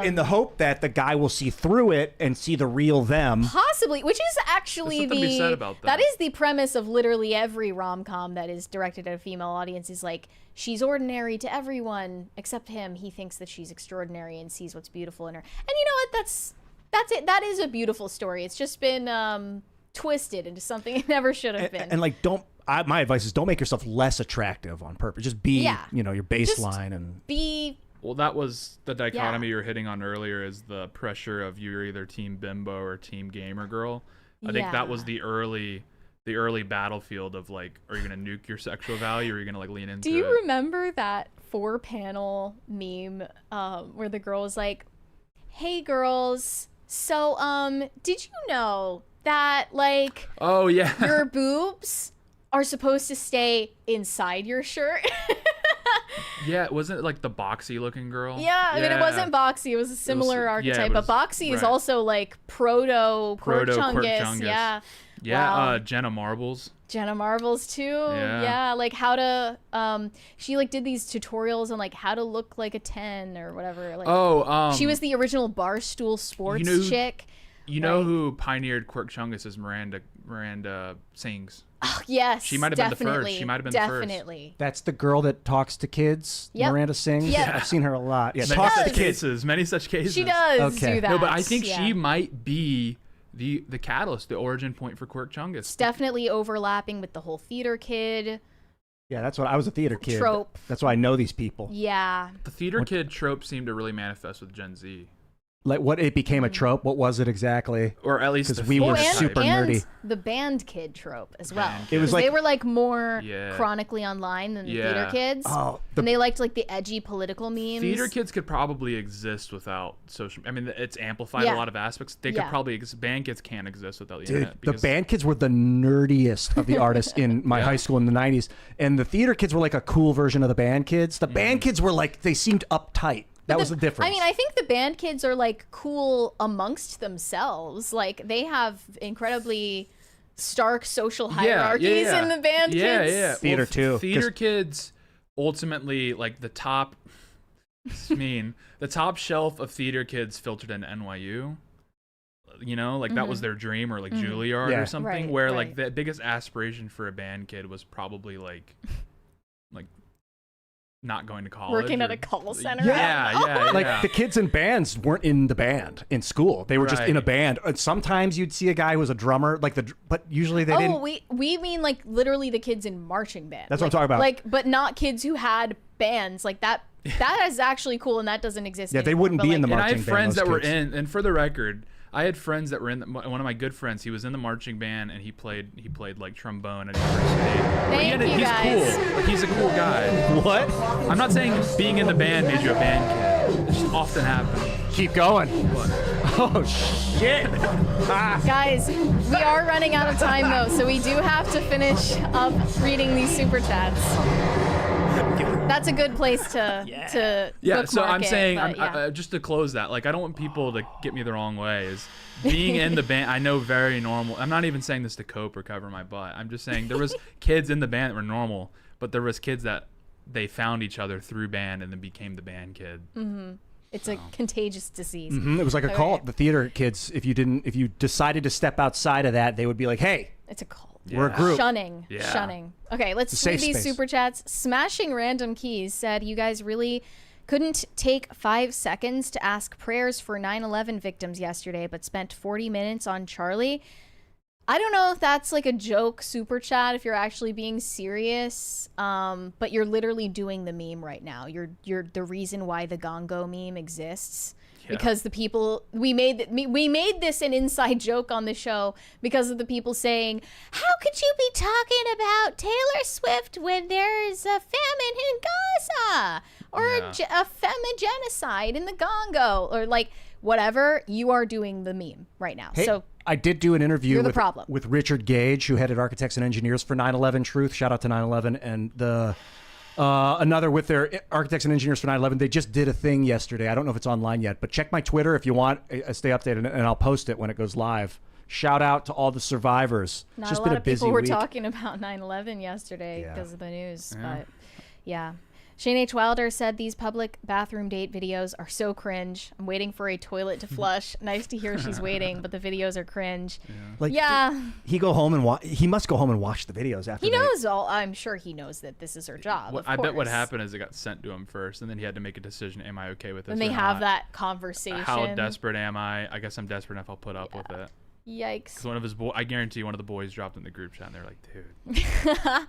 in the hope that the guy will see through it and see the real them. Possibly, which is actually There's something to be said about that. that is the premise of literally every rom-com that is directed at a female audience. Is like, she's ordinary to everyone except him. He thinks that she's extraordinary and sees what's beautiful in her. And you know what? That's it. That is a beautiful story. It's just been twisted into something it never should have been. And like, my advice is don't make yourself less attractive on purpose. Just be, your baseline and be. Well, that was the dichotomy you were hitting on earlier, is the pressure of you're either team bimbo or team gamer girl. I think that was the early battlefield of like, are you going to nuke your sexual value or are you going to like lean into it? Do you remember that 4-panel meme where the girl was like, hey girls, so did you know that like oh yeah your boobs are supposed to stay inside your shirt? Yeah, wasn't it like the boxy looking girl? Yeah, I mean, it wasn't Boxy. It was a similar archetype. But Boxy is also like proto Quirk Chungus. Yeah. Yeah, Wow. Jenna Marbles. Jenna Marbles too. Yeah, like how to she like did these tutorials on like how to look like a 10 or whatever. Like she was the original Barstool Sports chick. You know who pioneered Quirk Chungus is Miranda Sings. Oh, yes. She might have been the first. She might have been definitely. the first. That's the girl that talks to kids. Miranda Sings. Yep. I've seen her a lot. Yeah, talks to cases. Many such cases. She does do that. No, but I think she might be the catalyst, the origin point for Quirk Chungus. It's definitely overlapping with the whole theater kid. Yeah, that's what I was a theater kid. Trope. That's why I know these people. Yeah. The theater kid trope seemed to really manifest with Gen Z. Like what it became a trope. What was it exactly? Or at least because we were super nerdy. The band kid trope as well. It was like they were like more chronically online than the theater kids. Oh, and they liked like the edgy political memes. Theater kids could probably exist without social. I mean, it's amplified a lot of aspects. They could probably exist. Band kids can't exist without the internet. The band kids were the nerdiest of the artists in my high school in the 90s, and the theater kids were like a cool version of the band kids. The band kids were like, they seemed uptight. That was the difference. I mean, I think the band kids are like cool amongst themselves. Like they have incredibly stark social hierarchies in the band kids. Yeah. Theater too. Theater kids ultimately like the top. The top shelf of theater kids filtered into NYU. You know, like that was their dream, or like Juilliard or something. Where like the biggest aspiration for a band kid was probably like not going to college. Working at a call center. Yeah. Like the kids in bands weren't in the band in school. They were just in a band. Sometimes you'd see a guy who was a drummer, but usually they didn't. Oh, we mean like literally the kids in marching band. That's what I'm talking about. Like, but not kids who had bands like that. That is actually cool, and that doesn't exist. Yeah, they wouldn't be in the marching band. And I had friends that were kids. in, and for the record, I had friends that were in. One of my good friends, he was in the marching band, and he played like trombone at university. Thank you, guys. Cool. Like, he's a cool guy. What? I'm not saying being in the band made you a band kid. It just often happens. Keep going. Oh, shit. Guys, we are running out of time though, so we do have to finish up reading these super chats. That's a good place to So I'm bookmark it, saying, but yeah. just to close that, like, I don't want people to get me the wrong way. Is being in the band, I know, very normal. I'm not even saying this to cope or cover my butt. I'm just saying there was kids in the band that were normal, but there was kids that they found each other through band and then became the band kid. It's a contagious disease. It was like a cult. The theater kids, if you decided to step outside of that, they would be like, hey, It's a cult. we're a group. Shunning. Yeah. Shunning. Okay, let's It's a read safe these space. super chats. Smashing Random Keys said, you guys really couldn't take 5 seconds to ask prayers for 9/11 victims yesterday, but spent 40 minutes on Charlie. I don't know if that's like a joke super chat, if you're actually being serious, but you're literally doing the meme right now. You're the reason why the Gongo meme exists. Because the people we made this an inside joke on the show because of the people saying, how could you be talking about Taylor Swift when there's a famine in Gaza or a femigenocide in the Congo or like whatever. You are doing the meme right now. Hey, So I did do an interview You're the problem. with Richard Gage, who headed Architects and Engineers for 9/11 Truth. Shout out to 9/11 and the another with their Architects and Engineers for 9/11. They just did a thing yesterday. I don't know if it's online yet, but check my Twitter if you want. Stay updated, and I'll post it when it goes live. Shout out to all the survivors. not Just a been lot a of busy people were week. talking about 9/11 yesterday Yeah. because of the news. But yeah. Shane H. Wilder said these public bathroom date videos are so cringe. I'm waiting for a toilet to flush. Nice to hear she's waiting, but the videos are cringe. Like, Yeah. he go home and he must go home and watch the videos after. He they- knows all. I'm sure he knows that this is her job. What, of I bet what course. happened is it got sent to him first, and then he had to make a decision. Am I okay with this? When they or have not? that conversation. How desperate am I? I guess I'm desperate enough. I'll put up with it. Yikes. Because one of his I guarantee one of the boys dropped in the group chat, and they're like, dude, dude what are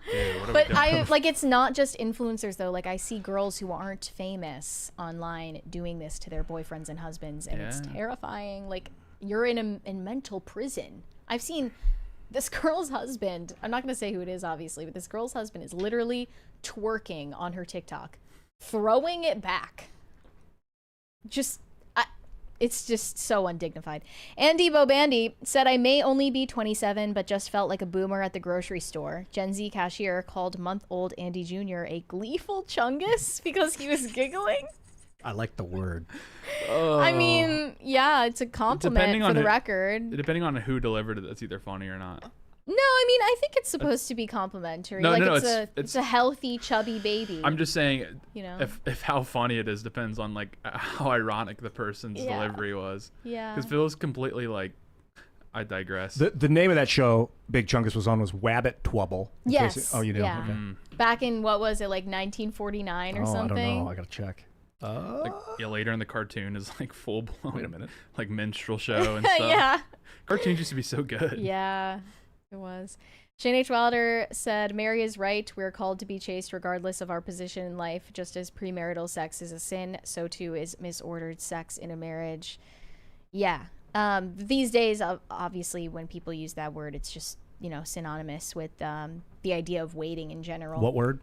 But we doing? I like it's not just influencers though. Like I see girls who aren't famous online doing this to their boyfriends and husbands, and it's Yeah. terrifying. Like you're in mental prison. I've seen this girl's husband. I'm not gonna say who it is, obviously, but this girl's husband is literally twerking on her TikTok, throwing it back. It's just so undignified. Andy Bobandy said, I may only be 27, but just felt like a boomer at the grocery store. Gen Z cashier called month-old Andy Jr. a gleeful chungus because he was giggling. I like the word. I mean, yeah, it's a compliment for the record. Depending on who delivered it, that's either funny or not. No, I mean, I think it's supposed to be complimentary. No, like no, it's a healthy, chubby baby. I'm just saying, You know? if how funny it is depends on like how ironic the person's Yeah. delivery was. Yeah. Because if it was completely like, I digress. The name of that show Big Chungus was on was Wabbit Twubble. in Yes. case- oh, you knew? Yeah. Okay. Back in, what was it, like 1949 or something? I don't know. I gotta check. Like, yeah, later in the cartoon is like full blown. Wait a minute. Like minstrel show and stuff. Yeah. Cartoons used to be so good. Yeah, it was. Shane H. Wilder said, Mary is right. We're called to be chaste regardless of our position in life. Just as premarital sex is a sin, so too is misordered sex in a marriage. Yeah. These days, obviously, when people use that word, it's just, synonymous with the idea of waiting in general. What word?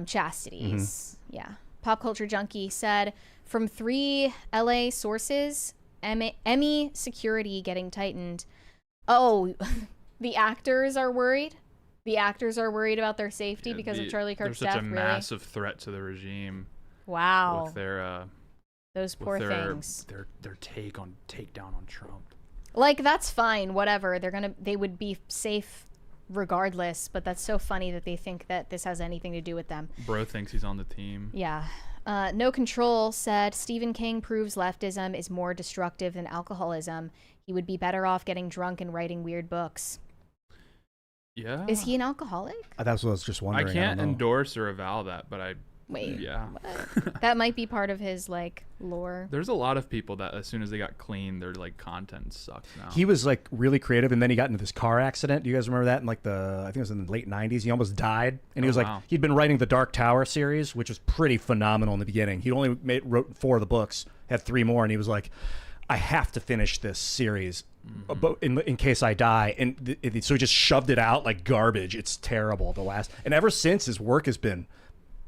Chastities. Yeah. Pop Culture Junkie said, from 3 LA sources, Emmy security getting tightened. Oh, the actors are worried? The actors are worried about their safety because of Charlie Kirk's There's death, such a really? massive threat to the regime. Wow. With their those poor things. Their take on takedown on Trump. Like, that's fine, whatever. They would be safe regardless, but that's so funny that they think that this has anything to do with them. Bro thinks he's on the team. Yeah. No Control said, Stephen King proves leftism is more destructive than alcoholism. He would be better off getting drunk and writing weird books. Yeah. Is he an alcoholic? That's what I was just wondering. I can't don't know. endorse or avow that, but Wait. Yeah. That might be part of his, lore. There's a lot of people that as soon as they got clean, their content sucks now. He was really creative, and then he got into this car accident. Do you guys remember that? In I think it was in the late '90s. He almost died, and he was wow. he'd been writing the Dark Tower series, which was pretty phenomenal in the beginning. He only wrote 4 of the books, had 3 more, and he was like, I have to finish this series, but in case I die, and so he just shoved it out like garbage. It's terrible. And ever since, his work has been.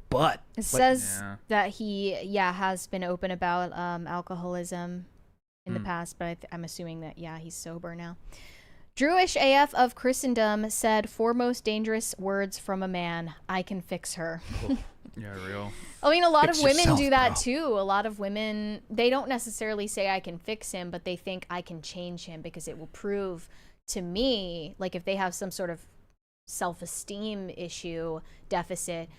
But it says that he has been open about alcoholism. in the past, but I'm assuming that, yeah, he's sober now. Drewish AF of Christendom said, 4 most dangerous words from a man, I can fix her. Yeah, real. I mean, a lot Fix of women yourself, do that bro. too. A lot of women, they don't necessarily say I can fix him, but they think I can change him because it will prove to me, like if they have some sort of self-esteem issue deficit,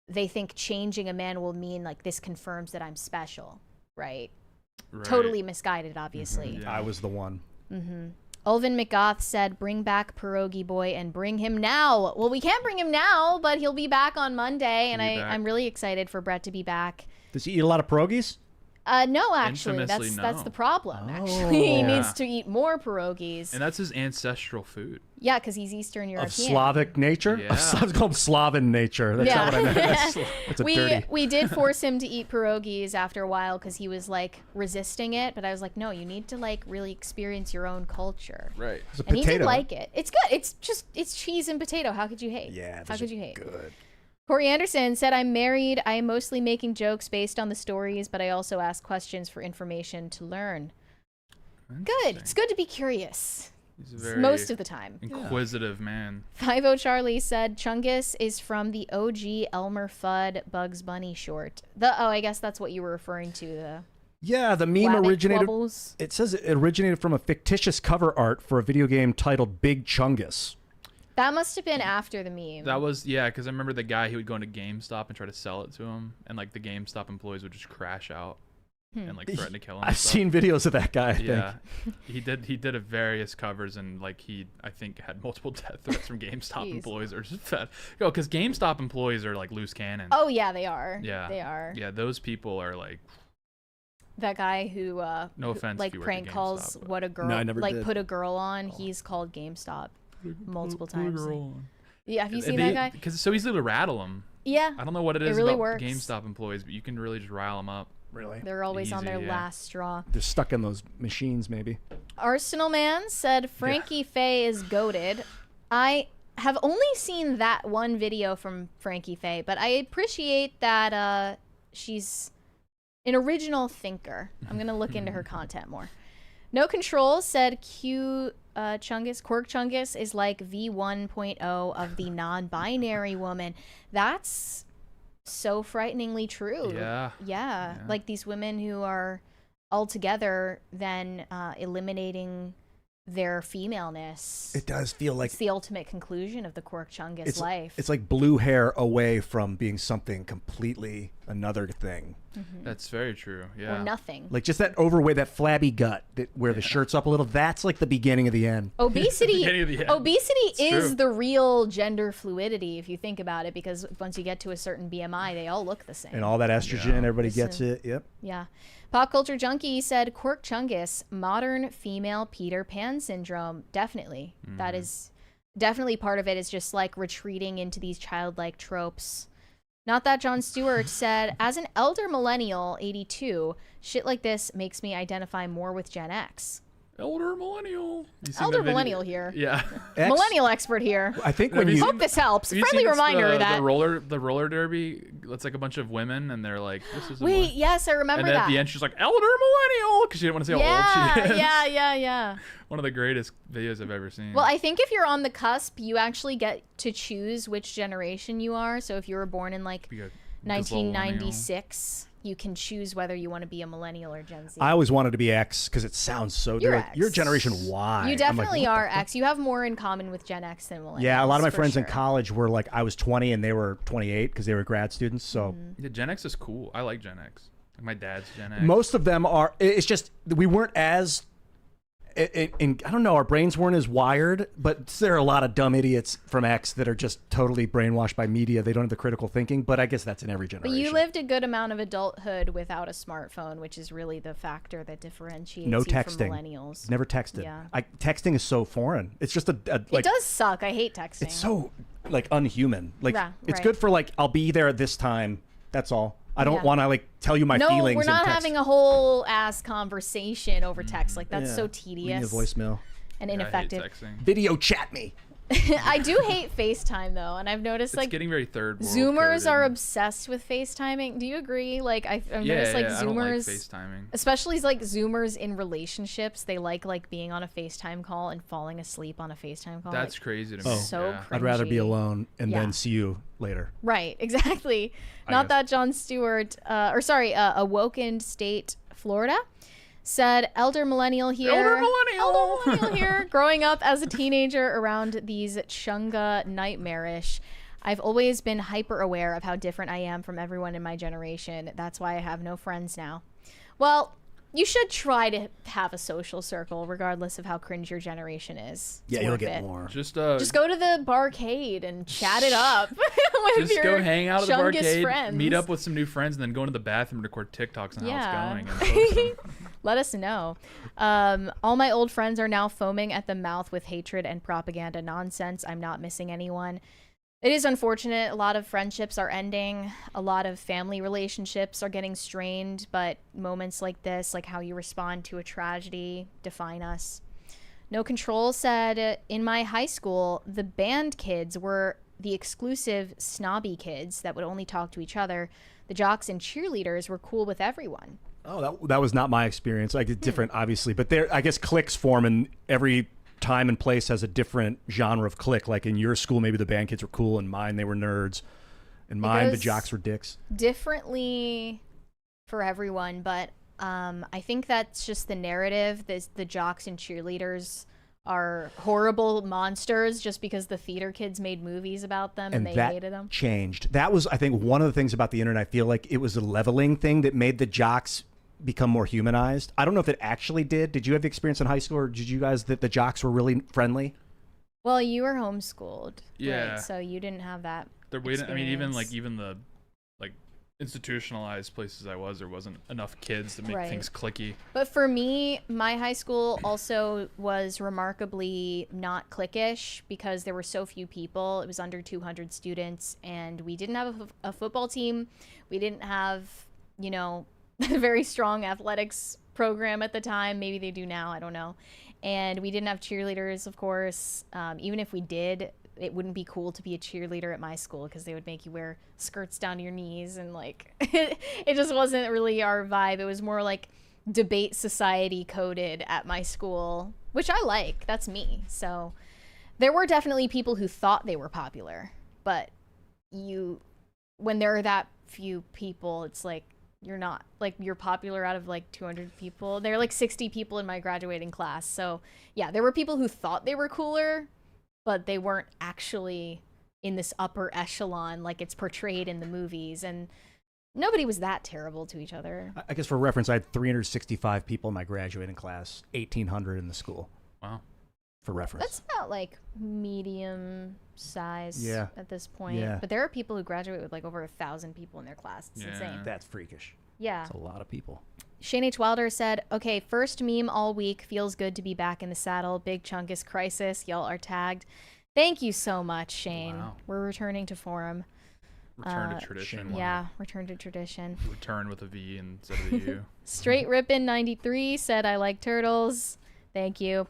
they think changing a man will mean like this confirms that I'm special, right? Totally misguided, obviously. Yeah. I was the one. Ulvin McGoth said, bring back Pierogi Boy and bring him now. Well, we can't bring him now, but he'll be back on Monday, and I'm really excited for Brett to be back. Does he eat a lot of pierogies? No, actually, Infamously, that's no. the problem. Actually, he Yeah. needs to eat more pierogies. And that's his ancestral food. Yeah, because he's Eastern European. Of Slavic nature? Yeah. I was called Slavic nature. That's not what I meant. That's a dirty. We did force him to eat pierogies after a while because he was like resisting it, but I was like, no, you need to like really experience your own culture. Right. It's a And he did potato. like it. It's good. It's cheese and potato. How could you hate? Yeah. How could you hate? Good. Corey Anderson said, I'm married. I am mostly making jokes based on the stories, but I also ask questions for information to learn. Good. It's good to be curious. He's a very Most of the time. inquisitive man. 50 Charlie said, Chungus is from the OG Elmer Fudd Bugs Bunny short. I guess that's what you were referring to. Yeah, the meme Wabbit originated. Wobbles. It says it originated from a fictitious cover art for a video game titled Big Chungus. That must have been after the meme. That was, yeah, because I remember the guy, he would go into GameStop and try to sell it to him, and like the GameStop employees would just crash out and like threaten to kill him. and I've stuff. seen videos of that guy. I Yeah, think. he did a various covers, and like I think had multiple death threats from GameStop Jeez. employees or just fed. Yo, because GameStop employees are like loose cannon. Oh, yeah, they are. Yeah, They are. Yeah, those people are like. That guy who, No offense if like you work at prank calls GameStop, but- what a girl, No, I never like did. put a girl on, he's called GameStop multiple Put a times. girl on. Yeah, have you And seen they- that guy? Because it's so easy to rattle them. Yeah. I don't know what it It is really about works. GameStop employees, but you can really just rile them up. Really? They're always on Easy, their yeah. last straw. They're stuck in those machines, maybe. Arsenal Man said Frankie Faye is goated. I have only seen that one video from Frankie Faye, but I appreciate that she's an original thinker. I'm gonna look into her content more. No Control said Quirk Chungus is like V1.0 of the non-binary woman. That's so frighteningly true. Yeah. Like these women who are altogether then eliminating their femaleness. It does feel like It's the ultimate conclusion of the Quirk Chungus life. It's like blue hair away from being something completely another thing. That's very true. Yeah. Or nothing. Like just that overweight, that flabby gut where the shirt's up a little. That's like the beginning of the end. Obesity Beginning of the end. obesity It's is true. the real gender fluidity if you think about it, because once you get to a certain BMI, they all look the same. And all that estrogen, everybody gets it. Yep. Yeah. Pop Culture Junkie said Quirk Chungus, modern female Peter Pan syndrome. Definitely. That is definitely part of it, is just like retreating into these childlike tropes. Not That Jon Stewart said, as an elder millennial, 82, shit like this makes me identify more with Gen X. Elder millennial. You seen Elder that video? millennial here. Yeah. Millennial expert here. I think Have when you you Hope this helps. Have you Friendly seen this, reminder that. the roller derby. It's like a bunch of women, and they're like, "This is." Wait, yes, I remember And then that. at the end, she's like, "Elder millennial," because she didn't want to say how old she is. Yeah. One of the greatest videos I've ever seen. Well, I think if you're on the cusp, you actually get to choose which generation you are. So if you were born in like Be a 1996, you can choose whether you want to be a millennial or Gen Z. I always wanted to be X because it sounds so. You're Like, you're X. Generation Y. You I'm like, definitely what the are fuck? X. You have more in common with Gen X than millennials. Yeah, a lot of my for friends in sure. college were like, I was 20 and they were 28 because they were grad students. So Yeah, Gen X is cool. I like Gen X. Like my dad's Gen X. most of them are. It's just we weren't as. I don't know. Our brains weren't as wired, but there are a lot of dumb idiots from X that are just totally brainwashed by media. They don't have the critical thinking, but I guess that's in every But generation. you lived a good amount of adulthood without a smartphone, which is really the factor that differentiates no you texting. from millennials. Never texted. Yeah. Texting is so foreign. It's just like It does suck. I hate texting. it's so like unhuman. Like Yeah, it's right. good for like I'll be there at this time. That's all. I don't Yeah. want to like tell you my no, feelings. we're in not text. having a whole ass conversation over text. Like that's Yeah. so Leave tedious me a voicemail. and Yeah, I hate ineffective. texting. Video chat me. I do hate FaceTime though, and I've noticed It's like getting very third world Zoomers coded. are obsessed with FaceTiming. Do you agree? Like I've noticed like I don't like Zoomers, FaceTiming. especially like Zoomers in relationships, they like being on a FaceTime call and falling asleep on a FaceTime call. That's like, crazy to me. Oh, so yeah. I'd rather be cringy. alone and Yeah. then see you later. Right, exactly. Not that Jon Stewart, Awoken State, Florida, said, Elder Millennial here. Elder Millennial here. Growing up as a teenager around these Chunga nightmarish, I've always been hyper aware of how different I am from everyone in my generation. That's why I have no friends now. Well, you should try to have a social circle, regardless of how cringe your generation is. It's Yeah, you'll worth get it. more. Just go to the barcade and chat it up with just your go hang out at the Chungus barcade, friends. meet up with some new friends, and then go into the bathroom to record TikToks on how it's going. And post them. Let us know. All my old friends are now foaming at the mouth with hatred and propaganda nonsense. I'm not missing anyone. It is unfortunate. A lot of friendships are ending. A lot of family relationships are getting strained. But moments like this, like how you respond to a tragedy, define us. No Control said, in my high school, the band kids were the exclusive snobby kids that would only talk to each other. The jocks and cheerleaders were cool with everyone. Oh, that was not my experience. Like it's different, obviously, but there, I guess cliques form, and every time and place has a different genre of clique. Like in your school, maybe the band kids were cool, and mine they were nerds, and mine the goes jocks were dicks. Differently for everyone, but I think that's just the narrative. The jocks and cheerleaders are horrible monsters just because the theater kids made movies about them and they that hated them. changed. That was, I think, one of the things about the internet. I feel like it was a leveling thing that made the jocks become more humanized. I don't know if it actually did. Did you have the experience in high school, or did you guys that the jocks were really friendly? Well, you were homeschooled, Yeah. right? So you didn't have that. I mean, even experience. the institutionalized places I was, there wasn't enough kids to make Right. things clicky. But for me, my high school also was remarkably not cliquish because there were so few people. It was under 200 students, and we didn't have a football team. We didn't have, a very strong athletics program at the time. Maybe they do now, I don't know. And we didn't have cheerleaders, of course. Even if we did, it wouldn't be cool to be a cheerleader at my school because they would make you wear skirts down to your knees, and like it just wasn't really our vibe. It was more like debate society coded at my school, which I like. That's me. So there were definitely people who thought they were popular, but when there are that few people, it's like you're not, like, you're popular out of like 200 people. There are like 60 people in my graduating class. So yeah, there were people who thought they were cooler, but they weren't actually in this upper echelon like it's portrayed in the movies. And nobody was that terrible to each other. I guess for reference, I had 365 people in my graduating class, 1,800 in the school. Wow. For reference. That's about like medium size at this point. Yeah. But there are people who graduate with like over 1,000 people in their class. It's insane. That's freakish. Yeah. That's a lot of people. Shane H. Wilder said, okay, first meme all week. Feels good to be back in the saddle. Big Chungus crisis. Y'all are tagged. Thank you so much, Shane. Wow. We're returning to forum. Return to tradition. Yeah, return to tradition. Return with a V instead of a U. Straight Rippin 93 said, I like turtles. Thank you.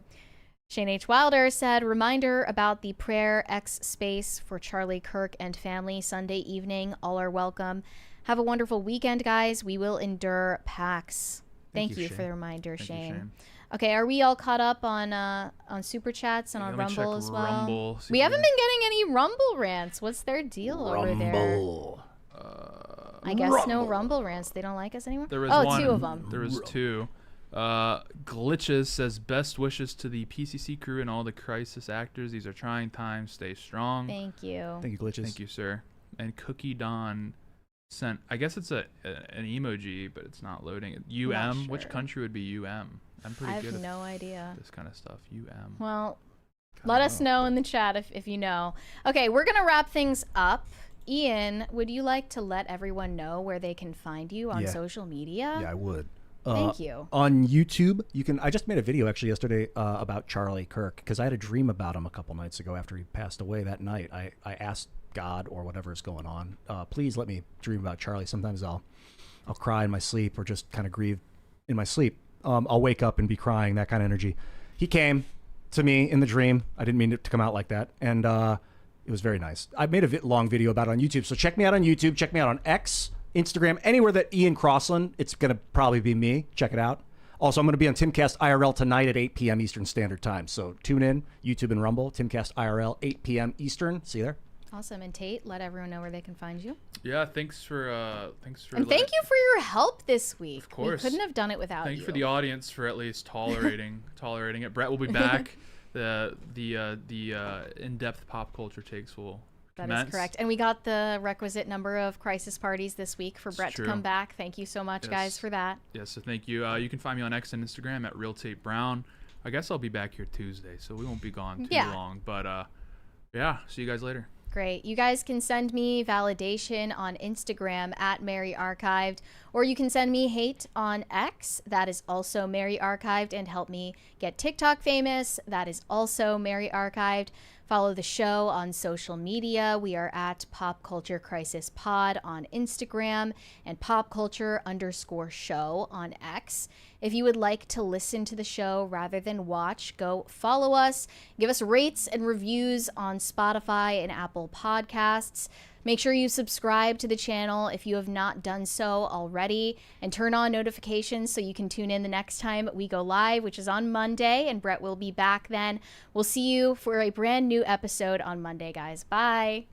Shane H. Wilder said, reminder about the prayer X space for Charlie Kirk and family Sunday evening. All are welcome. Have a wonderful weekend, guys. We will endure PAX. Thank you for the reminder, Shane. Okay, are we all caught up on Super Chats and on Rumble as well? Rumble, we haven't been getting any Rumble rants. What's their deal over there? I guess no Rumble rants. They don't like us anymore? There was one. 2 of them. There was 2. Glitches says, best wishes to the PCC crew and all the crisis actors. These are trying times. Stay strong. Thank you. Thank you, Glitches. Thank you, sir. And Cookie Dawn sent, I guess it's an emoji, but it's not loading. UM? Sure. Which country would be UM? I'm pretty I good have at no idea. this kind of stuff. UM. Well, let us know in the chat if you know. Okay, we're going to wrap things up. Ian, would you like to let everyone know where they can find you on social media? Yeah, I would. Thank you. On YouTube, you can. I just made a video actually yesterday about Charlie Kirk because I had a dream about him a couple nights ago after he passed away that night. I asked God or whatever is going on, please let me dream about Charlie. Sometimes I'll cry in my sleep or just kind of grieve in my sleep. I'll wake up and be crying, that kind of energy. He came, to me in the dream. I didn't mean it to come out like that. And it was very nice. I made a long video about it on YouTube. So check me out on YouTube. Check me out on X, Instagram, anywhere that Ian Crossland. It's going to probably be me. Check it out. Also, I'm going to be on Timcast IRL tonight at 8 p.m. Eastern Standard Time. So tune in, YouTube and Rumble, Timcast IRL, 8 p.m. Eastern. See you there. Awesome. And Tate, let everyone know where they can find you. Yeah, thanks for And thank you for your help this week. Of course. We couldn't have done it without you. Thank you for the audience for at least tolerating it. Brett will be back. The in-depth pop culture takes will commence. That is correct. And we got the requisite number of crisis parties this week for Brett to come back. Thank you so much, guys, for that. Yes, so thank you. You can find me on X and Instagram at RealTateBrown. I guess I'll be back here Tuesday, so we won't be gone too long. But yeah, see you guys later. Great. You guys can send me validation on Instagram at Mary Archived, or you can send me hate on X. That is also Mary Archived, and help me get TikTok famous. That is also Mary Archived. Follow the show on social media. We are at Pop Culture Crisis Pod on Instagram and popculture_show on X. If you would like to listen to the show rather than watch, go follow us. Give us rates and reviews on Spotify and Apple Podcasts. Make sure you subscribe to the channel if you have not done so already, and turn on notifications so you can tune in the next time we go live, which is on Monday, and Brett will be back then. We'll see you for a brand new episode on Monday, guys. Bye.